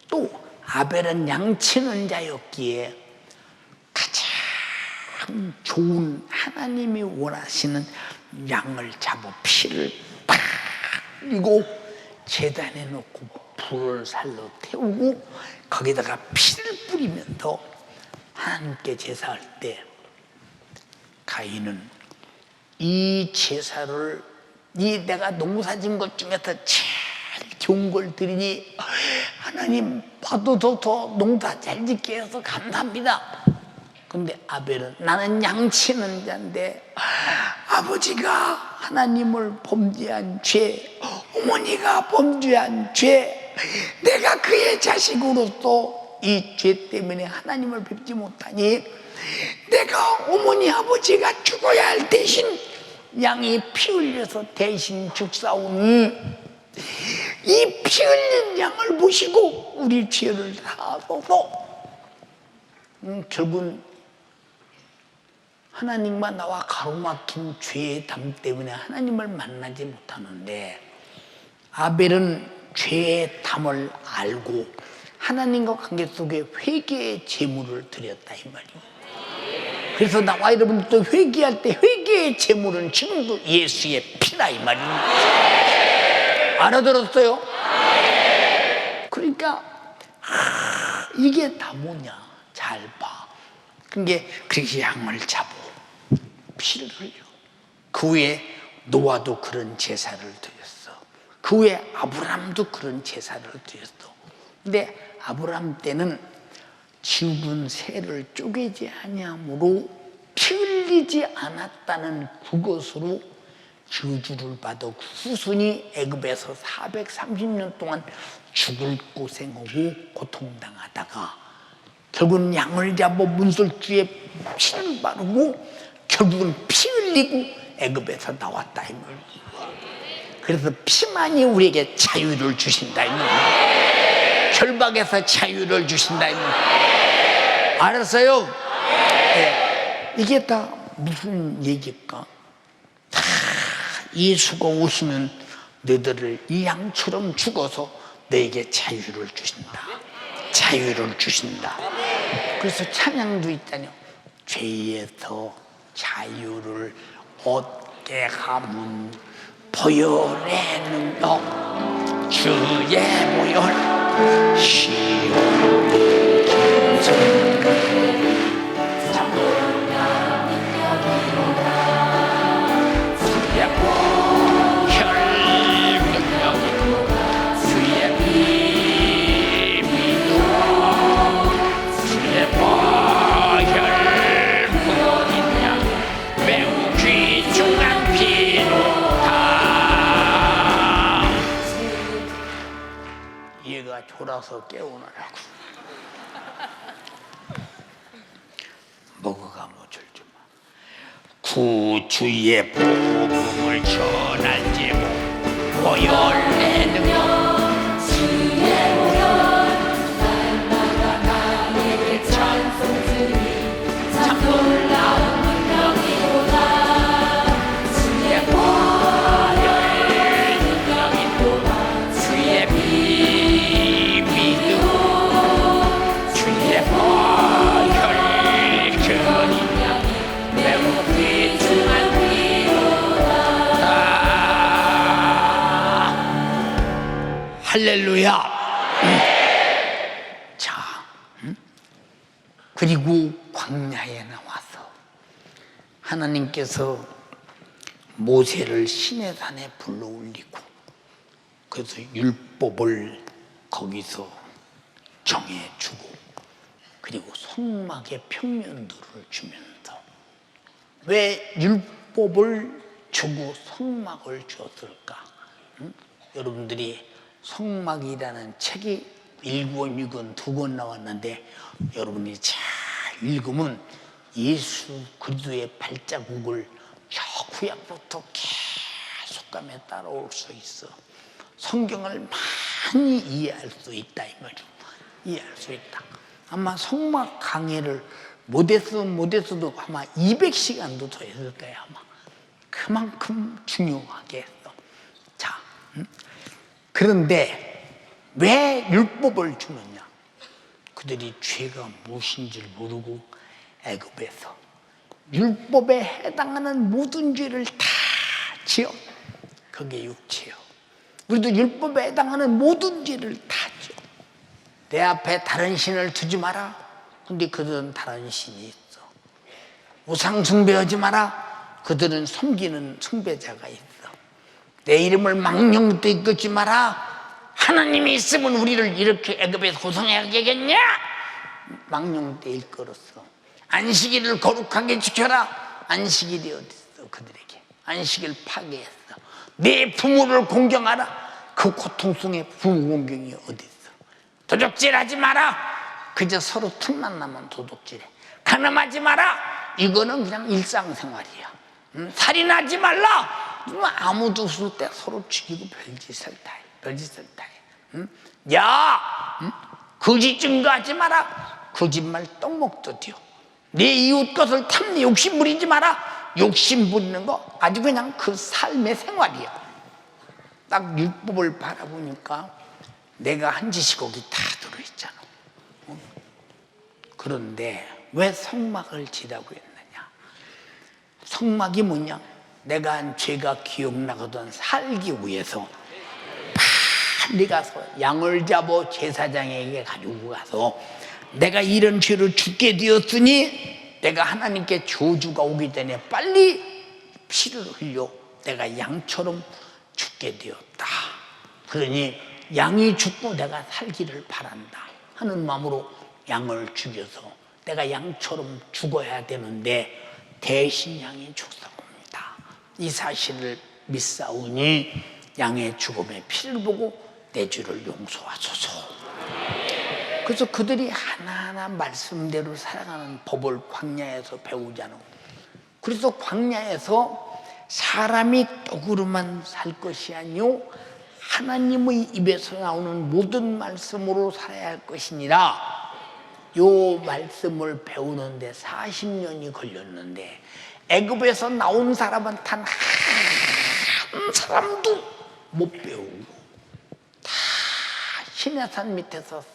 또 아벨은 양치는 자였기에 가장 좋은 하나님이 원하시는 양을 잡아 피를 팍 흘리고 제단에 놓고 불을 살로 태우고 거기다가 피를 뿌리면서 하나님께 제사할 때 가인은 이 제사를 이 내가 농사진 것 중에서 제일 좋은 걸 드리니 하나님 봐도 더 농사 잘 짓게 해서 감사합니다. 근데 아벨은 나는 양치는 자인데 아버지가 하나님을 범죄한 죄, 어머니가 범죄한 죄, 내가 그의 자식으로서 이 죄 때문에 하나님을 뵙지 못하니 내가 어머니 아버지가 죽어야 할 대신 양이 피 흘려서 대신 죽사오니 이 피 흘린 양을 보시고 우리 죄를 사하소서. 결국은 하나님과 나와 가로막힌 죄의 담 때문에 하나님을 만나지 못하는데 아벨은 죄의 담을 알고 하나님과 관계 속에 회개의 제물을 드렸다 이 말이에요. 그래서 나와 여러분도 회개할 때 회개의 제물은 지금도 예수의 피라 이 말이에요. 알아들었어요? 그러니까 이게 다 뭐냐 잘 봐. 그게 그렇게 양을 잡고 피를 흘려. 그 후에 노아도 그런 제사를 드렸어. 그 후에 아브라함도 그런 제사를 드렸어. 근데 아브라함 때는 죽은 새를 쪼개지 아니함으로 피 흘리지 않았다는 그것으로 저주를 받아 후손이 애굽에서 430년 동안 죽을 고생하고 고통당하다가 결국은 양을 잡아 문설주에 피를 바르고 결국은 피 흘리고 애굽에서 나왔다 이 말이에요. 그래서 피만이 우리에게 자유를 주신다 이 말이에요. 결박에서 자유를 주신다 이 말이에요. 알았어요? 네. 이게 다 무슨 얘기일까? 다 예수가 오시면 너희들을 이 양처럼 죽어서 너에게 자유를 주신다. 자유를 주신다. 그래서 찬양도 있다뇨. 죄에서 자유를 얻게 하면 보혈의 능력 주의 보혈 시온 김성 후 주의 복음을 전할지 보혈의 능력 할렐루야. 자, 그리고 광야에 나와서 하나님께서 모세를 시내산에 불러올리고 그래서 율법을 거기서 정해주고 그리고 성막의 평면도를 주면서 왜 율법을 주고 성막을 줬을까? 여러분들이 성막이라는 책이 1권, 2권, 2권 나왔는데 여러분이 잘 읽으면 예수 그리스도의 발자국을 저 구약부터 계속 가며 따라올 수 있어. 성경을 많이 이해할 수 있다 이 말이죠. 이해할 수 있다. 아마 성막 강해를 못했어도 아마 200시간도 더 했을 거예요. 아마 그만큼 중요하게 했어. 자, 그런데 왜 율법을 주느냐? 그들이 죄가 무엇인지를 모르고 애굽에서 율법에 해당하는 모든 죄를 다 지어. 그게 육체요. 우리도 율법에 해당하는 모든 죄를 다 지어. 내 앞에 다른 신을 두지 마라. 근데 그들은 다른 신이 있어. 우상 숭배하지 마라. 그들은 섬기는 숭배자가 있어. 내 이름을 망령도 이끌지 마라. 하나님이 있으면 우리를 이렇게 애굽에서 고생하겠냐? 망령도 일컬었어. 안식일을 거룩하게 지켜라. 안식일이 어디 있어 그들에게. 안식일 파괴했어. 내 부모를 공경하라. 그 고통 속에 부모 공경이 어디 있어. 도둑질하지 마라. 그저 서로 틈만 나면 도둑질해. 간음하지 마라. 이거는 그냥 일상생활이야. 살인하지 말라. 아무도 없을 때 서로 죽이고 별짓을 다 해. 야, 거짓 증거하지 마라. 거짓말 떡먹도 뛰어. 내 이웃 것을 탐내 욕심 부리지 마라. 욕심 부리는 거 아주 그냥 그 삶의 생활이야. 딱 율법을 바라보니까 내가 한 짓이 거기 다 들어있잖아. 그런데 왜 성막을 지라고 했느냐? 성막이 뭐냐? 내가 한 죄가 기억나거든 살기 위해서 빨리 가서 양을 잡아 제사장에게 가지고 가서 내가 이런 죄를 죽게 되었으니 내가 하나님께 저주가 오기 전에 빨리 피를 흘려 내가 양처럼 죽게 되었다. 그러니 양이 죽고 내가 살기를 바란다 하는 마음으로 양을 죽여서 내가 양처럼 죽어야 되는데 대신 양이 죽사옵니다. 이 사실을 믿사오니 양의 죽음의 피를 보고 내 죄를 용서하소서. 그래서 그들이 하나하나 말씀대로 살아가는 법을 광야에서 배우잖아. 그래서 광야에서 사람이 떡으로만 살 것이 아니요 하나님의 입에서 나오는 모든 말씀으로 살아야 할 것이니라. 요 말씀을 배우는데 40년이 걸렸는데 애굽에서 나온 사람은 단 한 사람도 못 배우고 다 시내산 밑에서 싹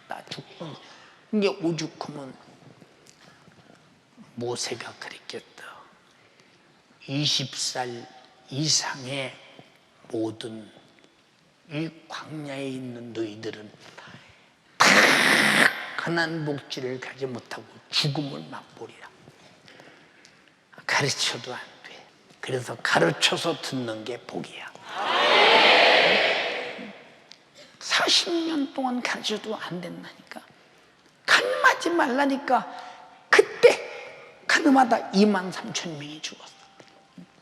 다 죽고. 이게 오죽하면 모세가 그랬겠다. 20살 이상의 모든 이 광야에 있는 너희들은 다 가난 복지를 가지 못하고 죽음을 맛보리라. 가르쳐도 안 돼. 그래서 가르쳐서 듣는 게 복이야. 40년 동안 가르쳐도 안 된다니까. 간음하지 말라니까. 그때 간음하다 23,000명이 죽었어.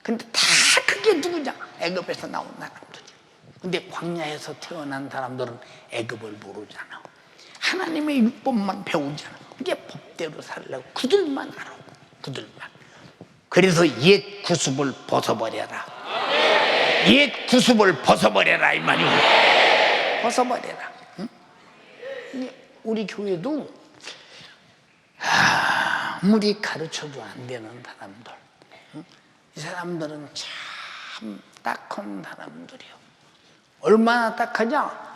근데 다 그게 누구냐? 애굽에서 나온 사람들이. 근데 광야에서 태어난 사람들은 애굽을 모르잖아. 하나님의 율법만 배우잖아. 이게 법대로 살려고 그들만 알아. 그들만. 그래서 옛 구습을 벗어버려라. 옛 구습을 벗어버려라 이 말이오. 벗어버려라. 응? 우리 교회도 아무리 가르쳐도 안 되는 사람들, 응? 이 사람들은 참 딱한 사람들이요. 얼마나 딱하냐?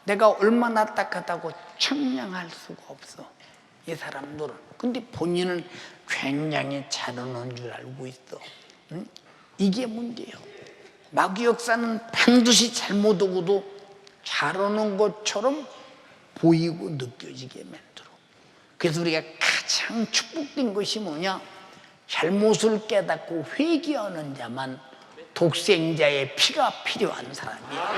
내가 얼마나 딱하다고 측량할 수가 없어 이 사람들은. 근데 본인은 굉장히 잘하는 줄 알고 있어. 응? 이게 문제예요. 마귀 역사는 반드시 잘못 오고도 잘하는 것처럼 보이고 느껴지게 만들어. 그래서 우리가 가장 축복된 것이 뭐냐? 잘못을 깨닫고 회개하는 자만 독생자의 피가 필요한 사람이야.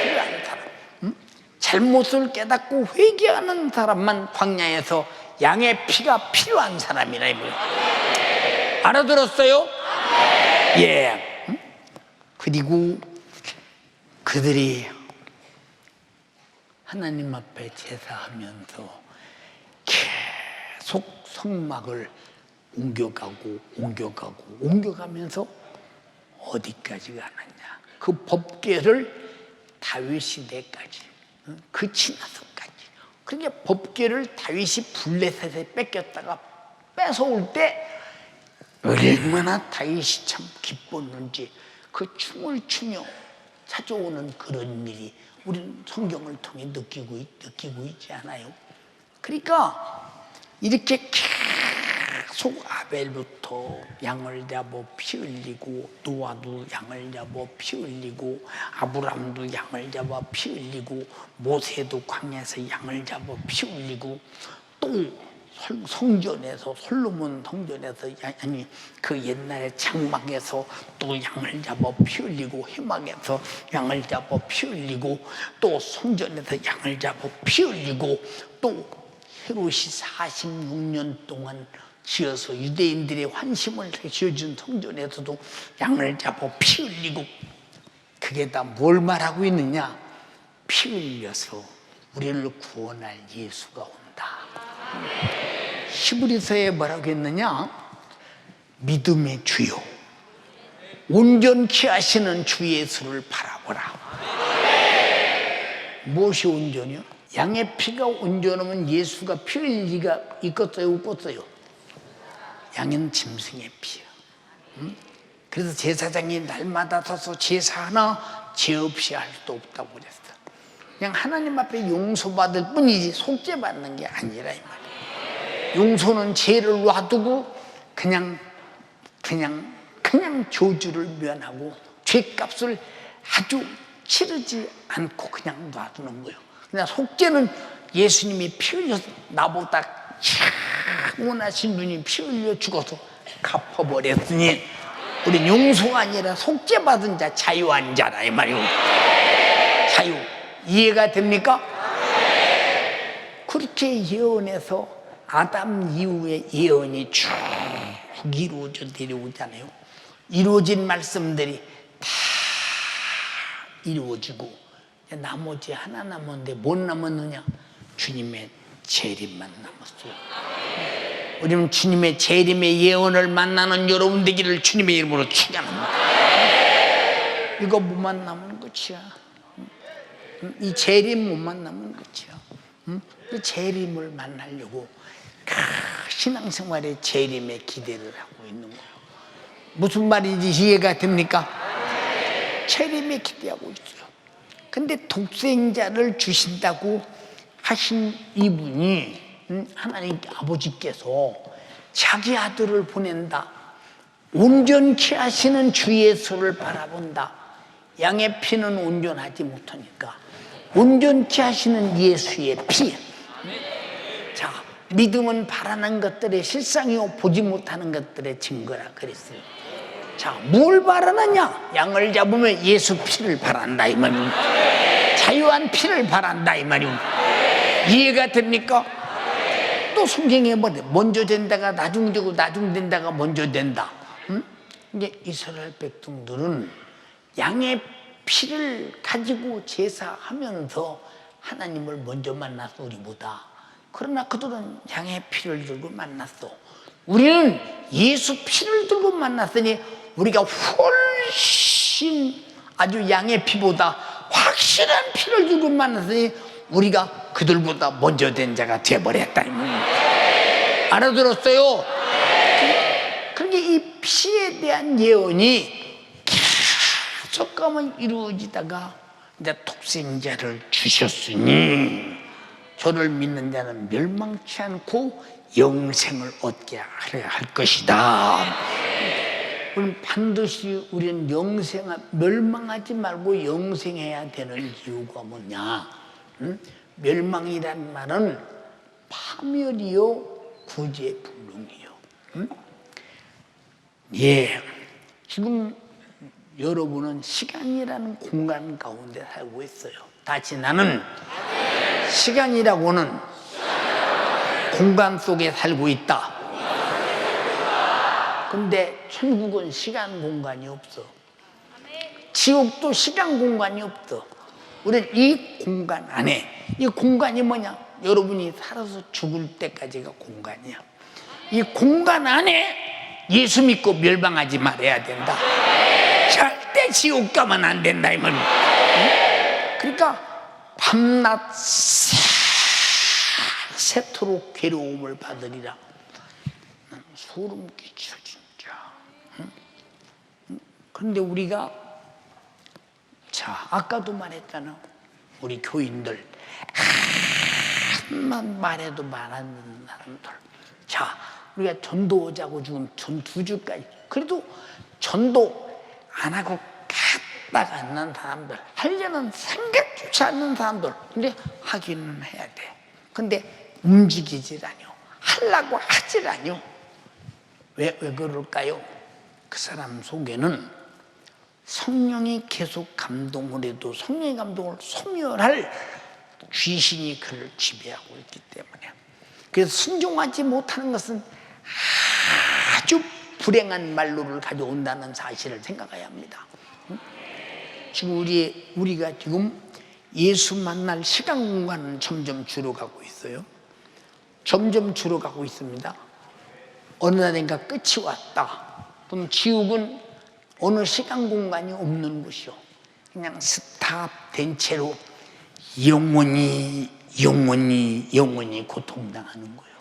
필요한 사람. 응? 잘못을 깨닫고 회개하는 사람만 광야에서 양의 피가 필요한 사람이라 이거예요. 알아들었어요? 예. 그리고 그들이 하나님 앞에 제사하면서 계속 성막을 옮겨가면서 어디까지 가느냐? 그 법궤를 다윗 시대까지, 그 지나서까지. 그러니까 법궤를 다윗이 블레셋에 뺏겼다가 뺏어올 때 얼마나 다윗이 참 기뻤는지 그 춤을 추며 찾아오는 그런 일이 우리는 성경을 통해 느끼고 있지 않아요? 그러니까 이렇게 계속 아벨부터 양을 잡아 피 흘리고, 노아도 양을 잡아 피 흘리고, 아브람도 양을 잡아 피 흘리고, 모세도 광야에서 양을 잡아 피 흘리고, 또 성전에서, 솔로몬 성전에서, 아니 그 옛날에 장막에서 또 양을 잡아 피 흘리고, 회막에서 양을 잡아 피 흘리고, 또 성전에서 양을 잡아 피 흘리고, 또 헤롯이 46년 동안 지어서 유대인들의 환심을 지어준 성전에서도 양을 잡아 피 흘리고. 그게 다 뭘 말하고 있느냐? 피 흘려서 우리를 구원할 예수가 온다. 히브리서에 뭐라고 했느냐? 믿음의 주요 온전케 하시는 주 예수를 바라보라. 무엇이 온전이요? 양의 피가 온전하면 예수가 피 흘릴 리가 있겠어요, 없겠어요? 양은 짐승의 피요. 그래서 제사장이 날마다 서서 제사하나 죄 없이 할 수도 없다고 그랬어. 그냥 하나님 앞에 용서받을 뿐이지 속죄받는 게 아니라 이 말이에요. 용서는 죄를 놔두고 그냥 저주를 면하고 죄값을 아주 치르지 않고 그냥 놔두는 거예요. 그냥 속죄는 예수님이 피 흘려서 나보다 원하신 분이 피 흘려 죽어서 갚아버렸으니 우린 용서가 아니라 속죄받은 자, 자유한 자라 이 말이에요. 자유. 이해가 됩니까? 그렇게 예언해서 아담 이후에 예언이 쭉 이루어져 내려오잖아요. 이루어진 말씀들이 다 이루어지고 나머지 하나 남았는데 못 남았느냐? 주님의 재림만 남았어요. 우리는 주님의 재림의 예언을 만나는 여러분 되기를 주님의 이름으로 축원합니다. 이거 못 만나면 끝이야. 이 재림 못 만나면 끝이야. 이 재림을 만나려고 신앙생활의 재림에 기대를 하고 있는 거예요. 무슨 말인지 이해가 됩니까? 재림에 기대하고 있어요. 근데 독생자를 주신다고 하신 이분이 하나님 아버지께서 자기 아들을 보낸다. 온전케 하시는 주 예수를 바라본다. 양의 피는 온전하지 못하니까 온전케 하시는 예수의 피. 자, 믿음은 바라는 것들의 실상이요 보지 못하는 것들의 증거라 그랬어요. 자, 뭘 바라느냐? 양을 잡으면 예수 피를 바란다 이 말이요. 자유한 피를 바란다 이 말이요. 이해가 됩니까? 또 성경에 뭐 먼저 된다가 나중 되고 나중 된다가 먼저 된다. 이제 이스라엘 백성들은 양의 피를 가지고 제사하면서 하나님을 먼저 만났어 우리보다. 그러나 그들은 양의 피를 들고 만났어. 우리는 예수 피를 들고 만났으니 우리가 훨씬 아주 양의 피보다 확실한 피를 들고 만났으니 우리가 그들보다 먼저 된 자가 되어버렸다. 알아들었어요? 그러니까 이 피에 대한 예언이 계속 가면 이루어지다가 이제 독생자를 주셨으니 저를 믿는 자는 멸망치 않고 영생을 얻게 하려 할 것이다. 우리는 반드시 우리는 멸망하지 말고 영생해야 되는 이유가 뭐냐? 멸망이란 말은 파멸이요 구제불능이요. 예, 지금 여러분은 시간이라는 공간 가운데 살고 있어요. 다시 나는 시간이라고는 공간 속에 살고 있다. 근데 천국은 시간 공간이 없어. 지옥도 시간 공간이 없어. 우리는 이 공간 안에, 이 공간이 뭐냐? 여러분이 살아서 죽을 때까지가 공간이야. 이 공간 안에 예수 믿고 멸망하지 말아야 된다. 절대 지옥 가면 안 된다 이 말이야. 그러니까 밤낮 새토록 괴로움을 받으리라. 소름 끼쳐 진짜. 그런데 우리가 자 아까도 말했잖아. 우리 교인들 한만 말해도 말하는 사람들. 자 우리가 전도하자고 지금 전 2주까지 그래도 전도 안 하고 갔다가 안 난 사람들, 하려는 생각조차 않는 사람들. 근데 하기는 해야 돼. 근데 움직이질 않요. 하려고 하질 않요. 왜 그럴까요? 그 사람 속에는 성령이 계속 감동을 해도 성령의 감동을 소멸할 귀신이 그를 지배하고 있기 때문에. 그래서 순종하지 못하는 것은 아주 불행한 말로를 가져온다는 사실을 생각해야 합니다. 지금 우리가 지금 예수 만날 시간 공간은 점점 줄어가고 있어요. 점점 줄어가고 있습니다. 어느 날인가 끝이 왔다. 그럼 지옥은 어느 시간 공간이 없는 곳이요. 그냥 스탑된 채로 영원히 고통당하는 거예요.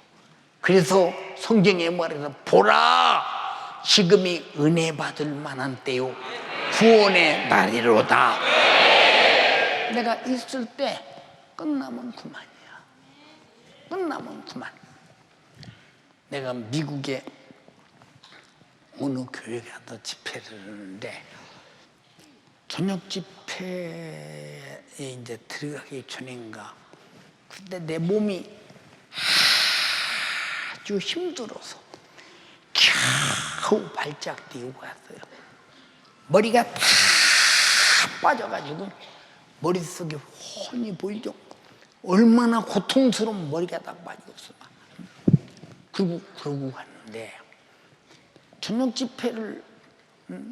그래서 성경에 말해서 보라 지금이 은혜 받을 만한 때요 구원의 날이로다. 내가 있을 때 끝나면 그만이야. 끝나면 그만. 내가 미국에 어느 교회 가서 집회를 하는데 저녁 집회에 이제 들어가기 전인가 그때 내 몸이 아주 힘들어서 겨우 발작 뛰고 갔어요. 머리가 다 빠져가지고 머릿속에 훤히 보이죠. 얼마나 고통스러운 머리가 다 빠졌어. 그러고 갔는데 저녁 집회를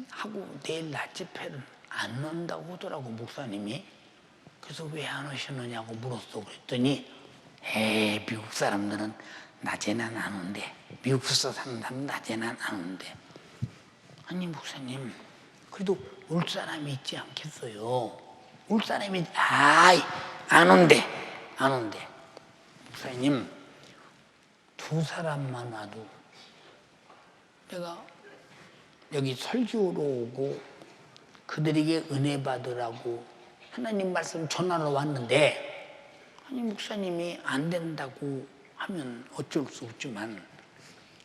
하고 내일 낮 집회를 안 넣는다고 하더라고 목사님이. 그래서 왜 안 오시느냐고 물었어. 그랬더니 미국 사람들은 낮에는 안 온대. 미국에서 사는 사람은 낮에는 안 온대. 아니 목사님 그래도 올 사람이 있지 않겠어요? 올 사람이 안 온대. 목사님 2사람만 와도 내가 여기 설교로 오고 그들에게 은혜 받으라고 하나님 말씀 전하러 왔는데 아니 목사님이 안 된다고 하면 어쩔 수 없지만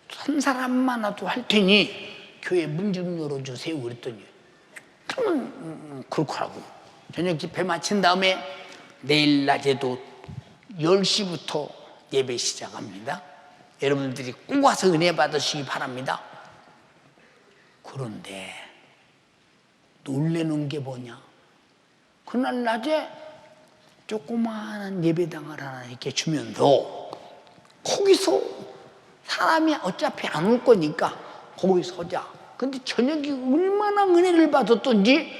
3사람만 와도 할 테니 교회 문 좀 열어주세요 그랬더니 그러면 그렇더라고. 저녁 집회 마친 다음에 내일 낮에도 10시부터 예배 시작합니다. 여러분들이 꼭 와서 은혜 받으시기 바랍니다. 그런데 놀라는 게 뭐냐? 그날 낮에 조그마한 예배당을 하나 이렇게 주면서 거기서 사람이 어차피 안 올 거니까 거기 서자. 근데 저녁에 얼마나 은혜를 받았던지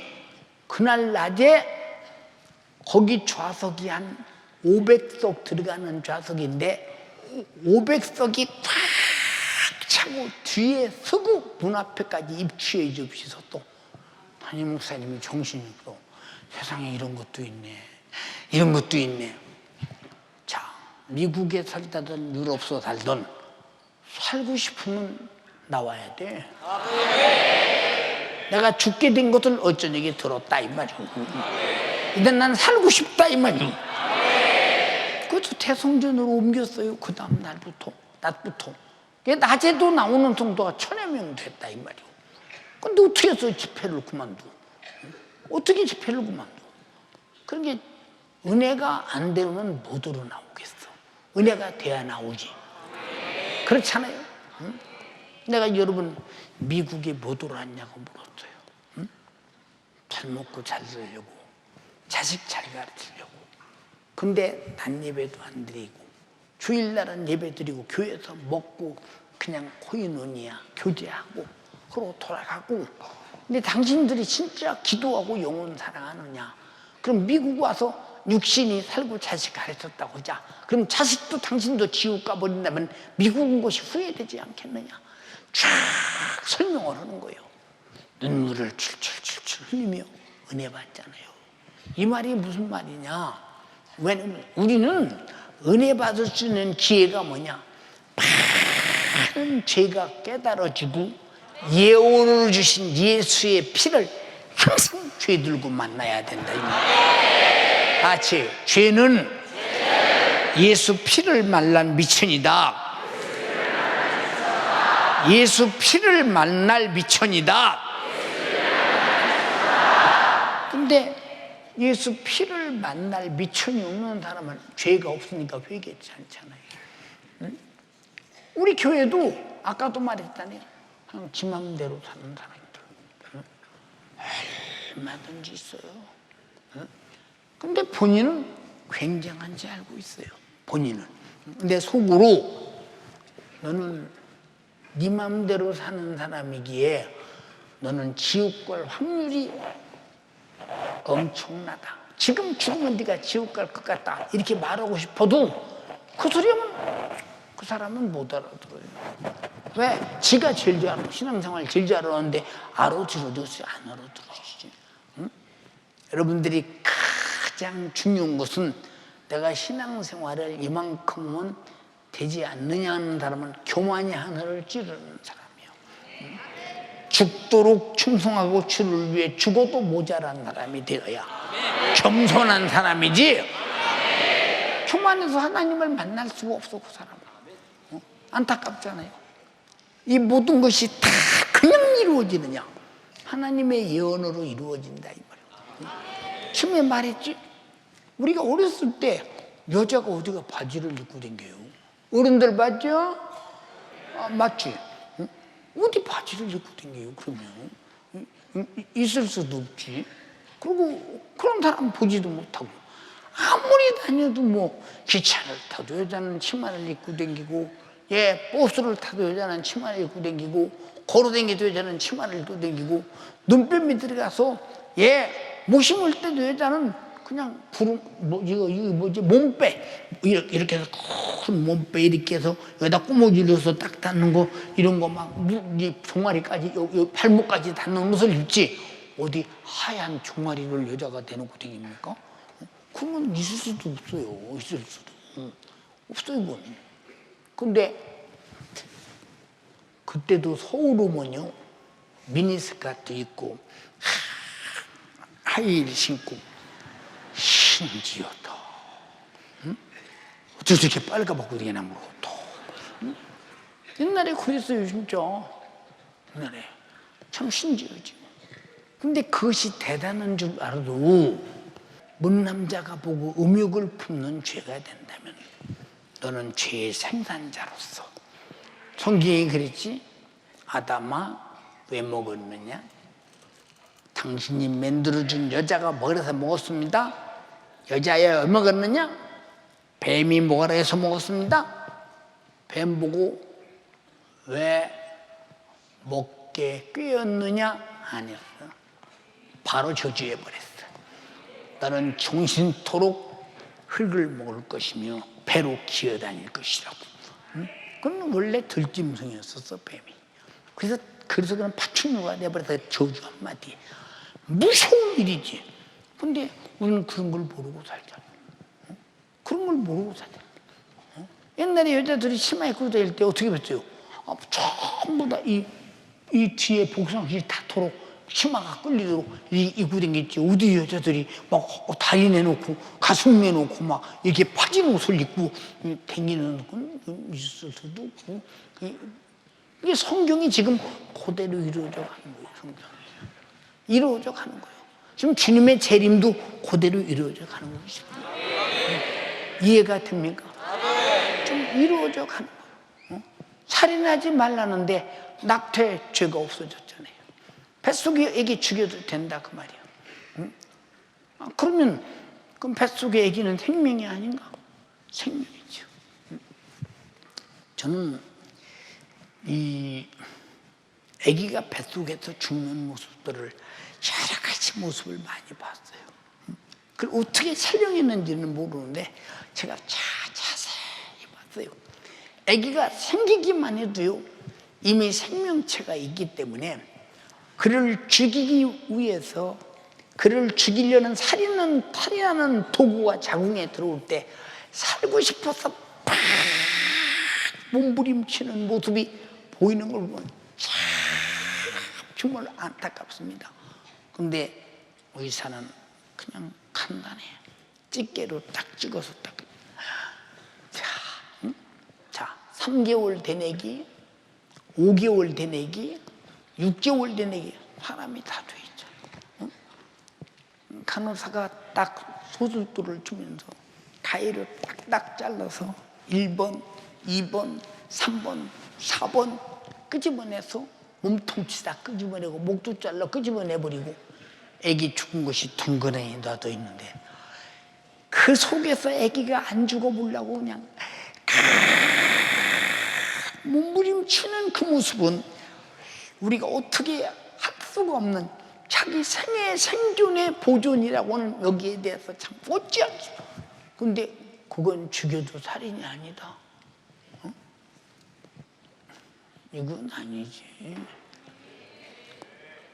그날 낮에 거기 좌석이 한 500석 들어가는 좌석인데 500석이 꽉 차 하고 뒤에 서고 문 앞에까지 입추해 주시서 또 담임 목사님이 정신있고 세상에 이런 것도 있네, 이런 것도 있네. 자, 미국에 살다든 유럽서 살든 살고 싶으면 나와야 돼. 내가 죽게 된 것을 어쩌냐게 들었다 이 말이야. 근데 난 살고 싶다 이 말이야. 그래서 대성전으로 옮겼어요. 그 다음 날부터, 낮부터. 낮에도 나오는 성도가 1000여 명 됐다 이 말이야. 근데 어떻게 해서 집회를 그만둬? 어떻게 집회를 그만둬? 그러니까 은혜가 안 되면 못 우러나오겠어. 은혜가 돼야 나오지. 그렇잖아요. 응? 내가 여러분 미국에 못 들어왔냐고 물었어요. 응? 잘 먹고 잘 살려고, 자식 잘 가르치려고. 근데 난 예배도 안 드리고 주일날은 예배 드리고 교회에서 먹고 그냥 코인원이야. 교제하고 그러고 돌아가고. 근데 당신들이 진짜 기도하고 영혼 사랑하느냐? 그럼 미국 와서 육신이 살고 자식 가르쳤다고 하자. 그럼 자식도 당신도 지옥 가버린다면 미국 온 것이 후회되지 않겠느냐? 쫙 설명을 하는 거예요. 눈물을 출출출출 흘리며 은혜 받잖아요. 이 말이 무슨 말이냐? 왜냐면 우리는 은혜 받을 수 있는 기회가 뭐냐? 많은 죄가 깨달아지고 예언을 주신 예수의 피를 항상 죄 들고 만나야 된다. 같이 죄는 예수 피를 만난 미천이다. 예수 피를 만날 미천이다. 근데 예수 피를 만날 미천이 없는 사람은 죄가 없으니까 회개하지 않잖아요. 응? 우리 교회도 아까도 말했잖아요. 그냥 지 맘대로 사는 사람들. 응? 얼마든지 있어요. 응? 근데 본인은 굉장한지 알고 있어요. 본인은. 근데 속으로 너는 네 맘대로 사는 사람이기에 너는 지옥 갈 확률이 엄청나다. 지금 죽으면 네가 지옥 갈 것 같다. 이렇게 말하고 싶어도 그 소리 하면 그 사람은 못 알아들어요. 왜? 지가 제일 잘 알아. 신앙생활 제일 잘 알았는데 알아들어주지 안 알아들어주지. 응? 여러분들이 가장 중요한 것은 내가 신앙생활을 이만큼은 되지 않느냐는 사람은 교만이 하늘을 찌르는 사람이에요. 응? 죽도록 충성하고 주를 위해 죽어도 모자란 사람이 되어야 겸손한 사람이지. 교만해서 하나님을 만날 수가 없어 그 사람은. 안타깝잖아요. 이 모든 것이 다 그냥 이루어지느냐? 하나님의 예언으로 이루어진다 이 말이에요. 처음에 말했지. 우리가 어렸을 때 여자가 어디가 바지를 입고 다녀요? 어른들 봤죠? 아, 맞지? 어디 바지를 입고 다녀요? 그러면 있을 수도 없지. 그리고 그런 사람 보지도 못하고 아무리 다녀도 뭐 기차를 타도 여자는 치마를 입고 다니고, 예, 버스를 타도 여자는 치마를 입고 다니고, 걸어 다니도 여자는 치마를 입고 다니고, 눈뱀이 들어가서 예, 못 심을 때도 여자는 그냥 구름 이거 뭐지 몸빼 이렇게 해서 큰 몸빼 이렇게 해서 여기다 꾸머질러서 딱 닿는 거 이런 거 막 종아리까지 요 발목까지 닿는 옷을 입지. 어디 하얀 종아리를 여자가 대놓고 다닙니까? 그건 있을 수도 없어요. 있을 수도 없어요. 그건. 근데 그때도 서울 오면요 미니스커트 입고 하이힐 신고 신기하다. 응? 어떻게 이렇게 빨가벗고 다니나 모르겠다. 응? 옛날에 그랬어요 진짜. 옛날에 참 신기하지. 근데 그것이 대단한 줄 알아도 먼 남자가 보고 음욕을 품는 죄가 된다면 너는 죄의 생산자로서. 성경이 그랬지. 아담아 왜 먹었느냐? 당신이 만들어준 여자가 먹으라서 먹었습니다. 여자야 왜 먹었느냐? 뱀이 먹으라 해서 먹었습니다. 뱀 보고 왜 먹게 꾀었느냐? 아니었어. 바로 저주해버렸어. 너는 종신토록 흙을 먹을 것이며 배로 기어다닐 것이라고. 응? 그건 원래 들짐승이었었어, 뱀이. 그래서 그런 파충류가 내버려서 저주 한마디. 무서운 일이지. 근데 우리는 그런 걸 모르고 살잖아. 그런 걸 모르고 살잖아. 옛날에 여자들이 치마 입고 다닐 때 어떻게 봤어요? 전부 다 이 뒤에 복상시 닿도록 치마가 끌리도록 입고 다녔지. 어디 여자들이 막 다리 내놓고 가슴 내놓고 막 이렇게 파진 옷을 입고 다니는 건 있을 수도 없고. 이게 성경이 지금 그대로 이루어져 가는 거예요. 성경이 이루어져 가는 거예요. 지금 주님의 재림도 그대로 이루어져 가는 것입니다. 이해가 됩니까? 좀 이루어져 가는 거예요. 살인하지 말라는데 낙태 죄가 없어졌잖아요. 뱃속에 애기 죽여도 된다 그 말이야. 그러면 그럼 뱃속의 애기는 생명이 아닌가? 생명이죠. 저는 이 애기가 뱃속에서 죽는 모습들을 여러 가지 모습을 많이 봤어요. 그걸 어떻게 촬영했는지는 모르는데 제가 자세히 봤어요. 애기가 생기기만 해도요 이미 생명체가 있기 때문에 그를 죽이기 위해서 그를 죽이려는 살인하는 도구가 자궁에 들어올 때 살고 싶어서 팍 몸부림치는 모습이 보이는 걸 보면 참 정말 안타깝습니다. 근데 의사는 그냥 간단해. 집게로 딱 찍어서 딱. 자, 3개월 된 애기, 5개월 된 애기, 6개월 된 애기, 사람이 다 돼 있잖아. 간호사가 딱 소술도를 주면서 가위를 딱딱 잘라서 1번, 2번, 3번, 4번 끄집어내서 몸통치 다 끄집어내고 목도 잘라 끄집어내버리고 애기 죽은 것이 덩그러니 놔둬 있는데 그 속에서 애기가 안 죽어보려고 그냥 몸부림치는 그 모습은 우리가 어떻게 할 수가 없는 자기 생존의 보존이라고는 여기에 대해서 참 못지않죠. 근데 그건 죽여도 살인이 아니다. 이건 아니지.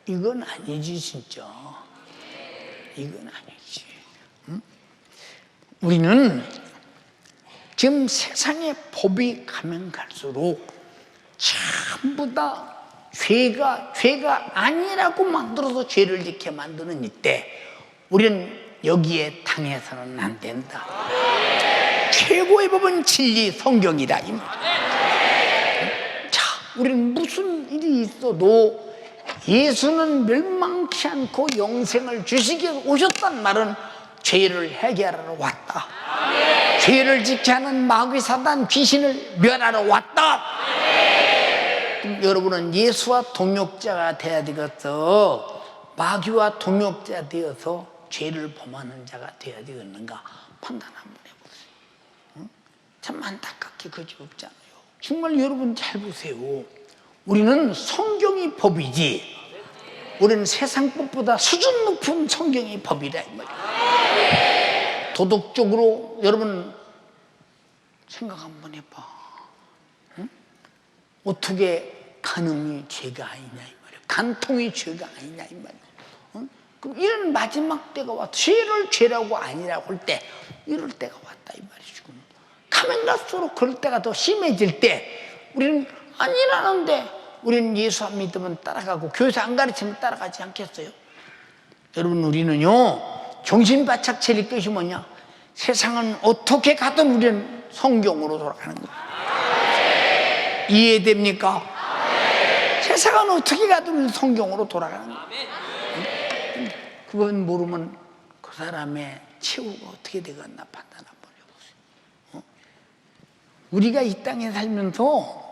이건 아니지 진짜. 이건 아니지. 우리는 지금 세상의 법이 가면 갈수록 전부 다 죄가 아니라고 만들어서 죄를 짓게 만드는 이때 우리는 여기에 당해서는 안 된다. 최고의 법은 진리 성경이다 이 말. 자, 우리는 무슨 일이 있어도 예수는 멸망치 않고 영생을 주시기 위해서 오셨단 말은 죄를 해결하러 왔다. 죄를 짓지 않은 마귀 사단 귀신을 멸하러 왔다. 그럼 여러분은 예수와 동역자가 돼야 되겠어. 마귀와 동역자 되어서 죄를 범하는 자가 돼야 되겠는가 판단 한번 해보세요. 참 안타깝게 그지 없잖아요. 정말 여러분 잘 보세요. 우리는 성경이 법이지 우리는 세상 법보다 수준 높은 성경이 법이라 이 말이에요. 도덕적으로 여러분 생각 한번 해봐. 응? 어떻게 간음이 죄가 아니냐 이 말이에요. 간통이 죄가 아니냐 이 말이에요. 응? 그럼 이런 마지막 때가 왔다. 죄를 죄라고 아니라고 할 때 이럴 때가 왔다 이 말이죠. 가면 갈수록 그럴 때가 더 심해질 때 우리는 아니라는데 우리는 예수 안 믿으면 따라가고 교회에서 안 가르치면 따라가지 않겠어요? 여러분 우리는요 정신 바짝 차릴 것이 뭐냐? 세상은 어떻게 가든 우리는 성경으로 돌아가는 거예요. 이해됩니까? 세상은 어떻게 가든 우리는 성경으로 돌아가는 거예요. 그건 모르면 그 사람의 최후가 어떻게 되겠나 판단 한번 해보세요. 우리가 이 땅에 살면서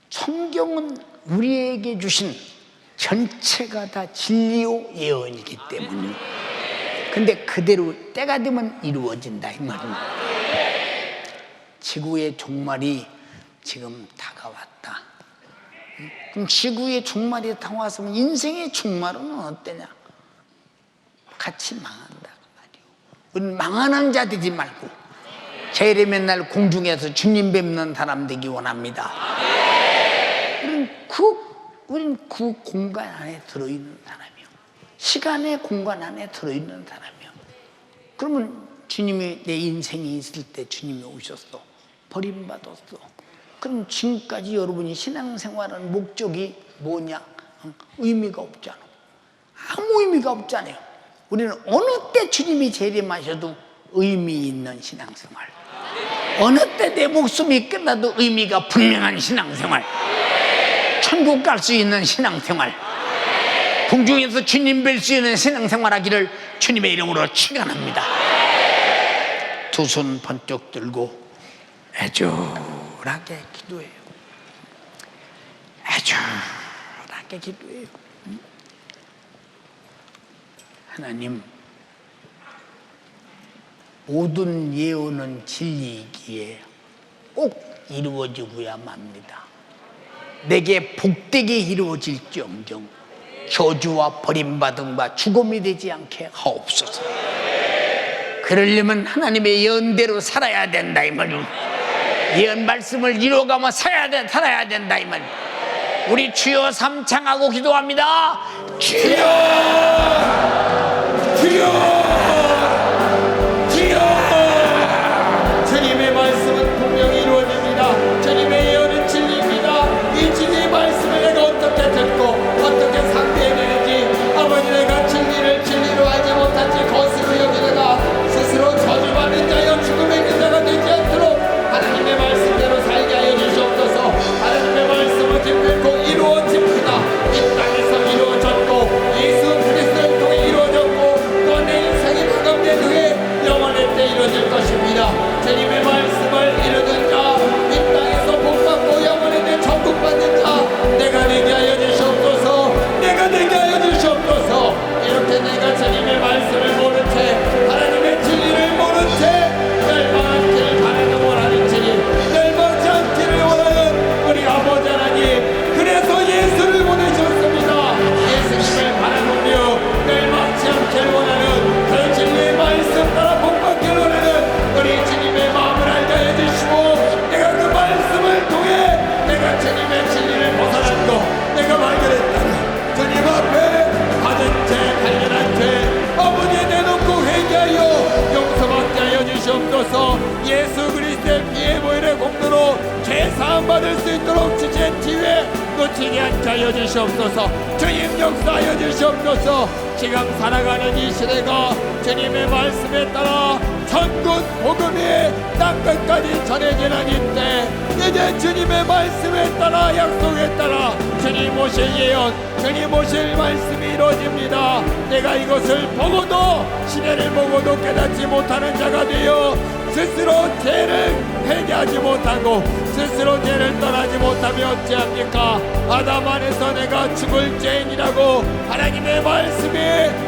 성경은 우리에게 주신 전체가 다 진리요 예언이기 때문에 근데 그대로 때가 되면 이루어진다 이 말입니다. 지구의 종말이 지금 다가왔다. 그럼 지구의 종말이 다가왔으면 인생의 종말은 어때냐? 같이 망한다 그 말이에요. 우리는 망하는 자 되지 말고 재림의 날 공중에서 주님 뵙는 사람 되기 원합니다. 우리는 그 공간 안에 들어있는 사람이요, 시간의 공간 안에 들어있는 사람이요. 그러면 주님이 내 인생이 있을 때 주님이 오셨어, 버림받았어. 그럼 지금까지 여러분이 신앙생활하는 목적이 뭐냐? 의미가 없잖아. 아무 의미가 없잖아요. 우리는 어느 때 주님이 재림하셔도 의미 있는 신앙생활, 어느 때 내 목숨이 끝나도 의미가 분명한 신앙생활, 천국 갈 수 있는 신앙생활, 공중에서 주님 뵐 수 있는 신앙생활 하기를 주님의 이름으로 축원합니다. 두 손 번쩍 들고 애절하게 기도해요. 애절하게 기도해요. 하나님, 모든 예언은 진리이기에 꼭 이루어지고야 맙니다. 내게 복되게 이루어질지언정 저주와 버림받음과 죽음이 되지 않게 하옵소서. 그러려면 하나님의 예언대로 살아야 된다 이 말. 예언 말씀을 이루어가며 살아야 된다 이 말. 우리 주여 삼창하고 기도합니다. 주여, 주여, 주여. 주님의 말씀은 분명히 이루어집니다. 주님의 예언은 진리입니다. 이 진리의 말씀을 내가 어떻게 듣고 어떻게 상대해야 되는지, 아버지, 내가 진리를 진리로 알지 못한지 거스로 여기다가 스스로 저주받는 자여 죽음에 있는 자가 되지 않도록 하나님의 말씀대로 살게 하여 주시옵소서. 하나님의 말씀은 기필코 이루어집니다. 이 땅에서 이루어졌고 예수 그리스도를 통해 이루어졌고 또 내 인생이 마감된 후에 영원할 때 이루어질 것입니다. 주님의 말씀을 이루는 자, 이 땅에서 복받고 영원할 때 천국 받는 자 내가 되게 하여 주시옵소서. 내가 되게 하여 주시옵소서. 이렇게 내가 주님의 말씀을 모른 채, 하나님의 진리를 모른 채 멸망하기를 바라는 원하는 진리, 멸망치 않기를 원하는 우리 아버지 하나님, 그래서 예수를 보내셨습니다. 예수님을 바라보며 멸망치 않기를 원하는 그 진리의 말씀 따라 복받기를 원하는 우리 주님의 마음을 알게 해 주시고, 내가 그 말씀을 통해 내가 주님의 진리를 벗어난 것 내가 발견했다니, 주님 앞에 받은 죄, 발견한 죄 아버지에 내놓고 회개하여 용서받게 하여 주시옵소서. 예수 그리스도의 피의 보혈의 공로로 죄 사함 받을 수 있도록 주신 기회 놓치지 않게 하여 주시옵소서. 주님 역사하여 주시옵소서. 지금 살아가는 이 시대가 주님의 말씀에 따라 천국 복음이 땅끝까지 전해지는 이때, 이제 주님의 말씀에 따라 약속에 따라 주님 오실 예언, 주님 오실 말씀이 이루어집니다. 내가 이것을 보고도, 시대를 보고도 깨닫지 못하는 자가 되어 스스로 죄를 회개하지 못하고 스스로 죄를 떠나지 못하면 어찌합니까? 아담 안에서 내가 죽을 죄인이라고 하나님의 말씀이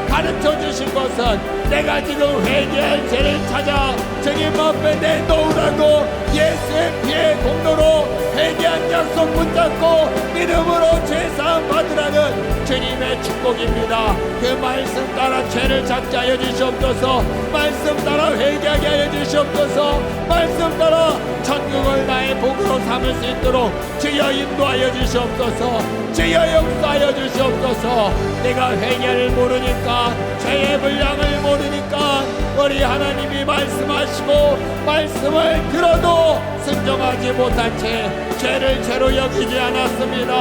가르쳐 주신 것은, 내가 지금 회개할 죄를 찾아 주님 앞에 내놓으라고 예수의 피의 공로로 회개한 약속 붙잡고 믿음으로 죄사함 받으라는 주님의 축복입니다. 그 말씀 따라 죄를 찾게 하여 주시옵소서. 말씀 따라 회개하게 하여 주시옵소서. 말씀 따라 천국을 나의 복으로 삼을 수 있도록 주여 인도하여 주시옵소서. 주여 역사하여 주시옵소서. 내가 회개를 모르니까, 죄의 분량을 모르니까 우리 하나님이 말씀하시고 말씀을 들어도 순종하지 못한 채 죄를 죄로 여기지 않았습니다.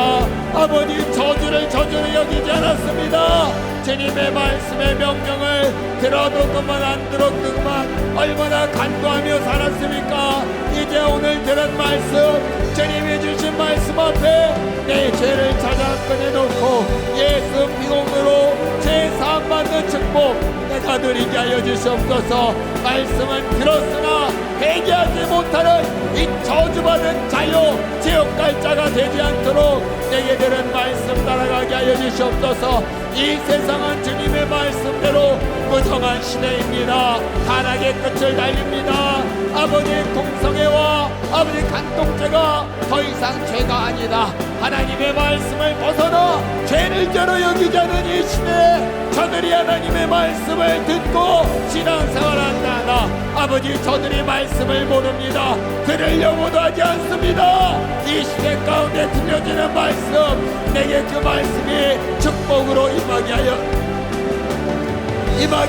아버지, 저주를 저주로 여기지 않았습니다. 주님의 말씀의 명령을 들어도 그만 안 들어도 그만 얼마나 간구하며 살았습니까? 이제 오늘 들은 말씀, 주님이 주신 말씀 앞에 내 죄를 찾아 꺼내놓고 예수 비공으로 죄 사함 받는 축복 내가 누리게 하여 주시옵소서. 말씀은 들었으나 회개하지 못하는 이 저주받은 자요 지옥 갈 자가 되지 않도록 내게 들은 말씀 따라가게 하여 주시옵소서. 이 세상은 주님의 말씀대로 무정한 시대입니다. 타락의 끝을 달립니다. 아버지의 공성애와 아버지 간통죄가 더 이상 죄가 아니다. 하나님의 말씀을 벗어나 죄를 죄로 여기지 않은 이 시대에 저들이 하나님의 말씀을 듣고 신앙생활한다. 아버지, 저들이 말씀을 모릅니다. 들으려고도 하지 않습니다. 이 시대 가운데 들려지는 말씀, 내게 그 말씀이 축복으로 임하게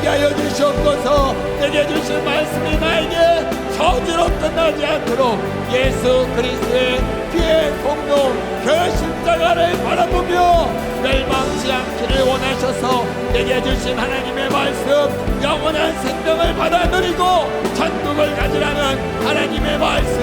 하여 주시옵소서. 내게 주신 말씀이 나에게 저주로 끝나지 않도록 예수 그리스도의 피의 공로 그 십자가를 바라보며 멸망치 않기를 원하셔서 내게 주신 하나님의 말씀, 영원한 생명을 받아 누리고 천국을 가지라는 하나님의 말씀,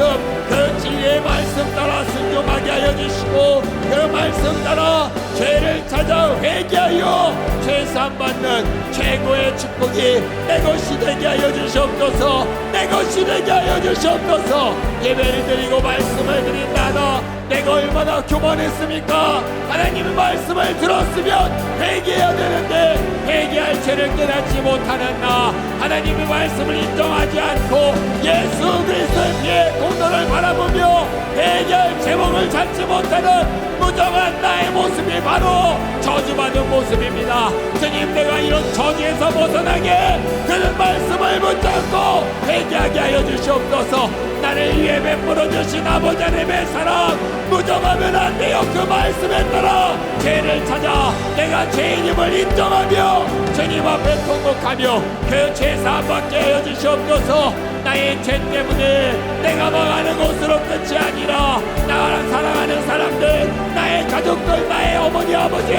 그 진리의 말씀 따라 순종하게 하여 주시고, 그 말씀 따라 죄를 찾아 회개하여 죄사함 받는 최고의 축복이 내 것이 되게 하여 주시옵소서. 내 것이 되게 하여 주시옵소서. 예배를 드리고 말씀을 드린다나 내가 얼마나 교만했습니까? 하나님의 말씀을 들었으면 회개해야 되는데 회개할 죄를 깨닫지 못하는 나, 하나님의 말씀을 인정하지 않고 예수 그리스도의 피의 공로를 바라보며 회개할 제목을 찾지 못하는 무정한 나의 모습이 바로 저주받은 모습입니다. 주님, 내가 이런 저주에서 벗어나게 그는 말씀을 붙잡고 회개하게 하여 주시옵소서. 나를 위해 베풀어 주신 아버지 하나님의 사랑, 무정하면 안 돼요. 그 말씀에 따라 죄를 찾아 내가 죄인임을 인정하며 주님 앞에 통곡하며 그 죄사함 받게 하여 주시옵소서. 나의 죄 때문에 내가 망하는 곳으로 끝이 아니라 나랑 사랑하는 사람들, 나의 가족들, 나의 어머니 아버지,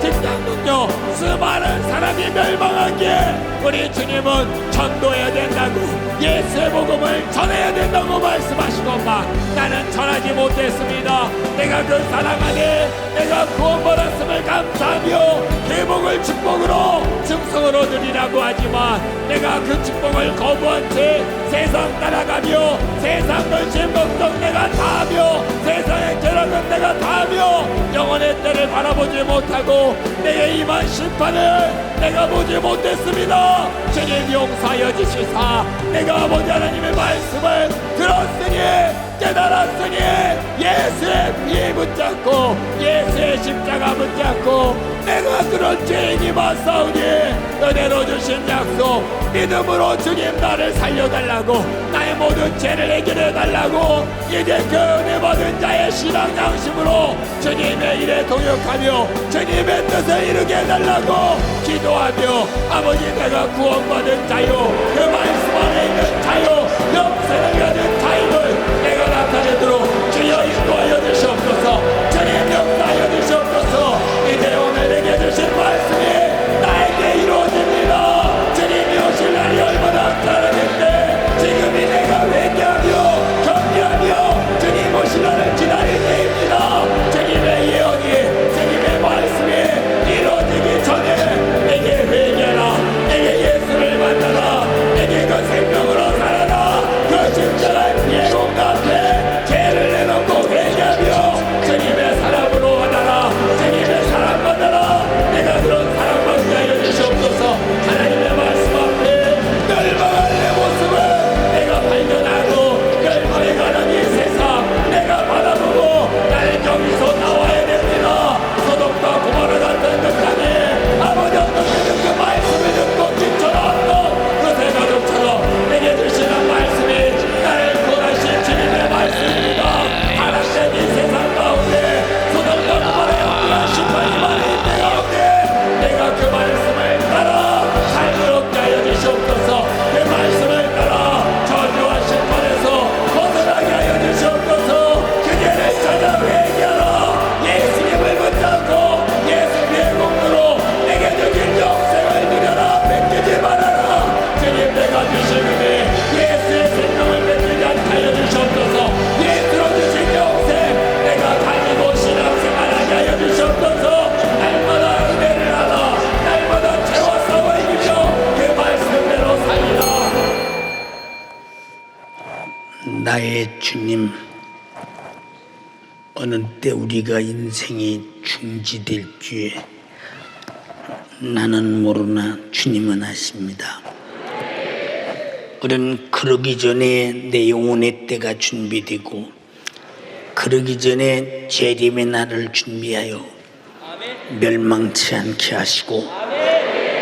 직장 동료 수많은 사람이 멸망하기에 우리 주님은 전도해야 된다고, 예수의 복음을 전해야 된다고 말씀하시건만 나는 전하지 못했습니다. 내가 그 사랑 안에 내가 구원받았음을 감사하며 회복을 축복으로 증성으로 드리라고 하지만 내가 그 축복을 거부한 채 세상 따라가며 세상 근심 걱정 내가 다하며 세상의 죄락은 내가 다하며 영원의 때를 바라보지 못하고 내게 임한 심판을 내가 보지 못했습니다. 주님 용서하여 주시사 내가 아버지 하나님의 말씀을 들었으니 깨달았으니 예수의 피에 붙잡고 예수의 십자가 붙잡고 내가 그런 죄인이 맞사오니 은혜로 주신 약속 믿음으로 주님 나를 살려달라고, 나의 모든 죄를 해결해달라고, 이제 그 은혜 받은 자의 신앙 양심으로 주님의 일에 동역하며 주님의 뜻을 이루게 해달라고 기도하며 아버지, 내가 구원받은 자요, 그 말씀 안에 있는 자요, 영생을 가진 자임을 내가 나타내도록 주여 인도하여 주시옵소서. 주님 역사하여 주시옵소서. 이제 오늘 내게 주신 말씀이 나에게 이루어집니다. 주님이 오실 날이 얼마나 따르는데 지금이 내가 회개하며 경계하며 주님 오실 날을 기다릴 때입니다. 주님의 예언이, 주님의 말씀이 이루어지기 전에 내게 회개하라, 내게 예수를 만나라, 내게 그 생명으로 살아라, 그 십자가의 피의 공로 앞에 죄를 내놓고 회개하며 주님의 사랑으로 받아라, 주님의 사랑 받아라. 내가 그런 사랑받게 하여 주시옵소서. 하나님의 말씀 앞에 멸망한 내 모습을 내가 발견하고 멸망해가는 이 세상 내가 바라보고 나의 여기서 나와야 됩니다. 소돔과 고모라 같은 그 땅에 아버지 어떻게든 그 말씀을 듣고 기초나왔던 그 세 가족처럼 내게 주시는 말씀이 나를 구원하신 주님의 말씀입니다. 하나님의 이 세상 가운데 소돔과 고모라의 엉뚱한 심판이 많은 때 가운데 내가 그 말씀을 따라 삶을 얻게 하여 주시옵소서. 그 말씀을 따라 저주와 심판에서 벗어나게 하여 주시옵소서. 그녀를 찾아 회개하라, 예수님을 붙잡고 예수의 공로로 내게 주신 영생을 누려라, 뺏기지 말아라. 주님, 내가 주신 은혜 예수의 생명을 뺏기지 않게 하여 주시옵소서. 예수로 주신 영생 내가 가지고 신앙생활하게 하여 주시옵소서. 날마다 은혜를 하라, 날마다 죄와 싸워 이기며 그 말씀대로 살리라. 나의 주님, 어느 때 우리가 인생이 중지될 줄 나는 모르나 주님은 아십니다. 우리는 그러기 전에 내 영혼의 때가 준비되고 그러기 전에 재림의 날을 준비하여 멸망치 않게 하시고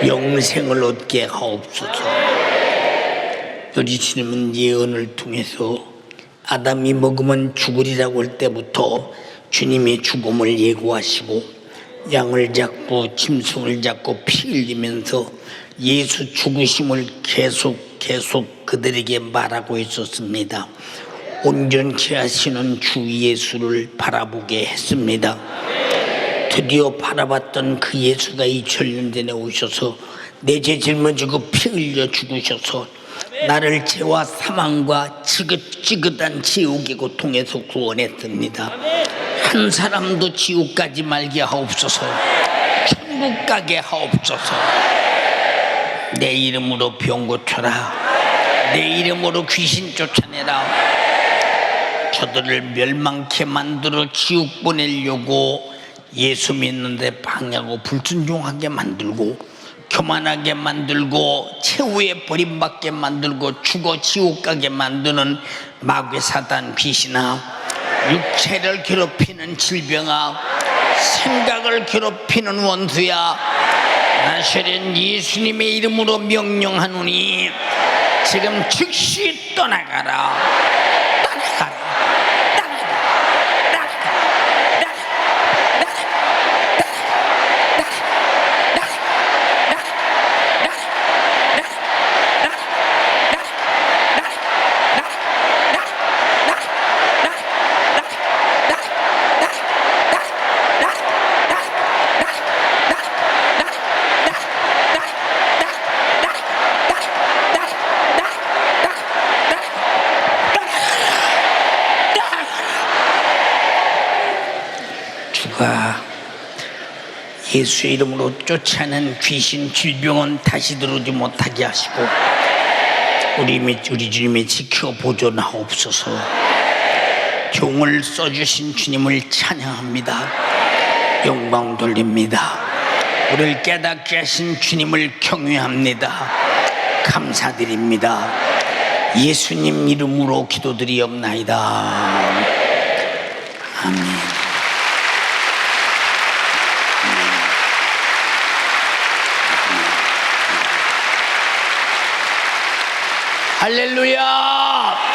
영생을 얻게 하옵소서. 우리 주님은 예언을 통해서 아담이 먹으면 죽으리라고 할 때부터 주님의 죽음을 예고하시고 양을 잡고 짐승을 잡고 피 흘리면서 예수 죽으심을 계속 그들에게 말하고 있었습니다. 온전케 하시는 주 예수를 바라보게 했습니다. 드디어 바라봤던 그 예수가 2000년 전에 오셔서 내 죄 짊어지고 피 흘려 죽으셔서 나를 죄와 사망과 지긋지긋한 지옥의 고통에서 구원했습니다. 한 사람도 지옥 가지 말게 하옵소서. 천국 가게 하옵소서. 내 이름으로 병 고쳐라. 내 이름으로 귀신 쫓아내라. 저들을 멸망케 만들어 지옥 보내려고 예수 믿는데 방해하고 불순종하게 만들고 교만하게 만들고 최후에 버림받게 만들고 죽어 지옥 가게 만드는 마귀 사단 귀신아, 육체를 괴롭히는 질병아, 생각을 괴롭히는 원수야, 나시렛 예수님의 이름으로 명령하노니 지금 즉시 떠나가라. 예수의 이름으로 쫓아낸 귀신 질병은 다시 들어오지 못하게 하시고 우리 주님이 지켜 보존하옵소서. 종을 써주신 주님을 찬양합니다. 영광 돌립니다. 우리를 깨닫게 하신 주님을 경외합니다. 감사드립니다. 예수님 이름으로 기도드리옵나이다. 아멘. 할렐루야.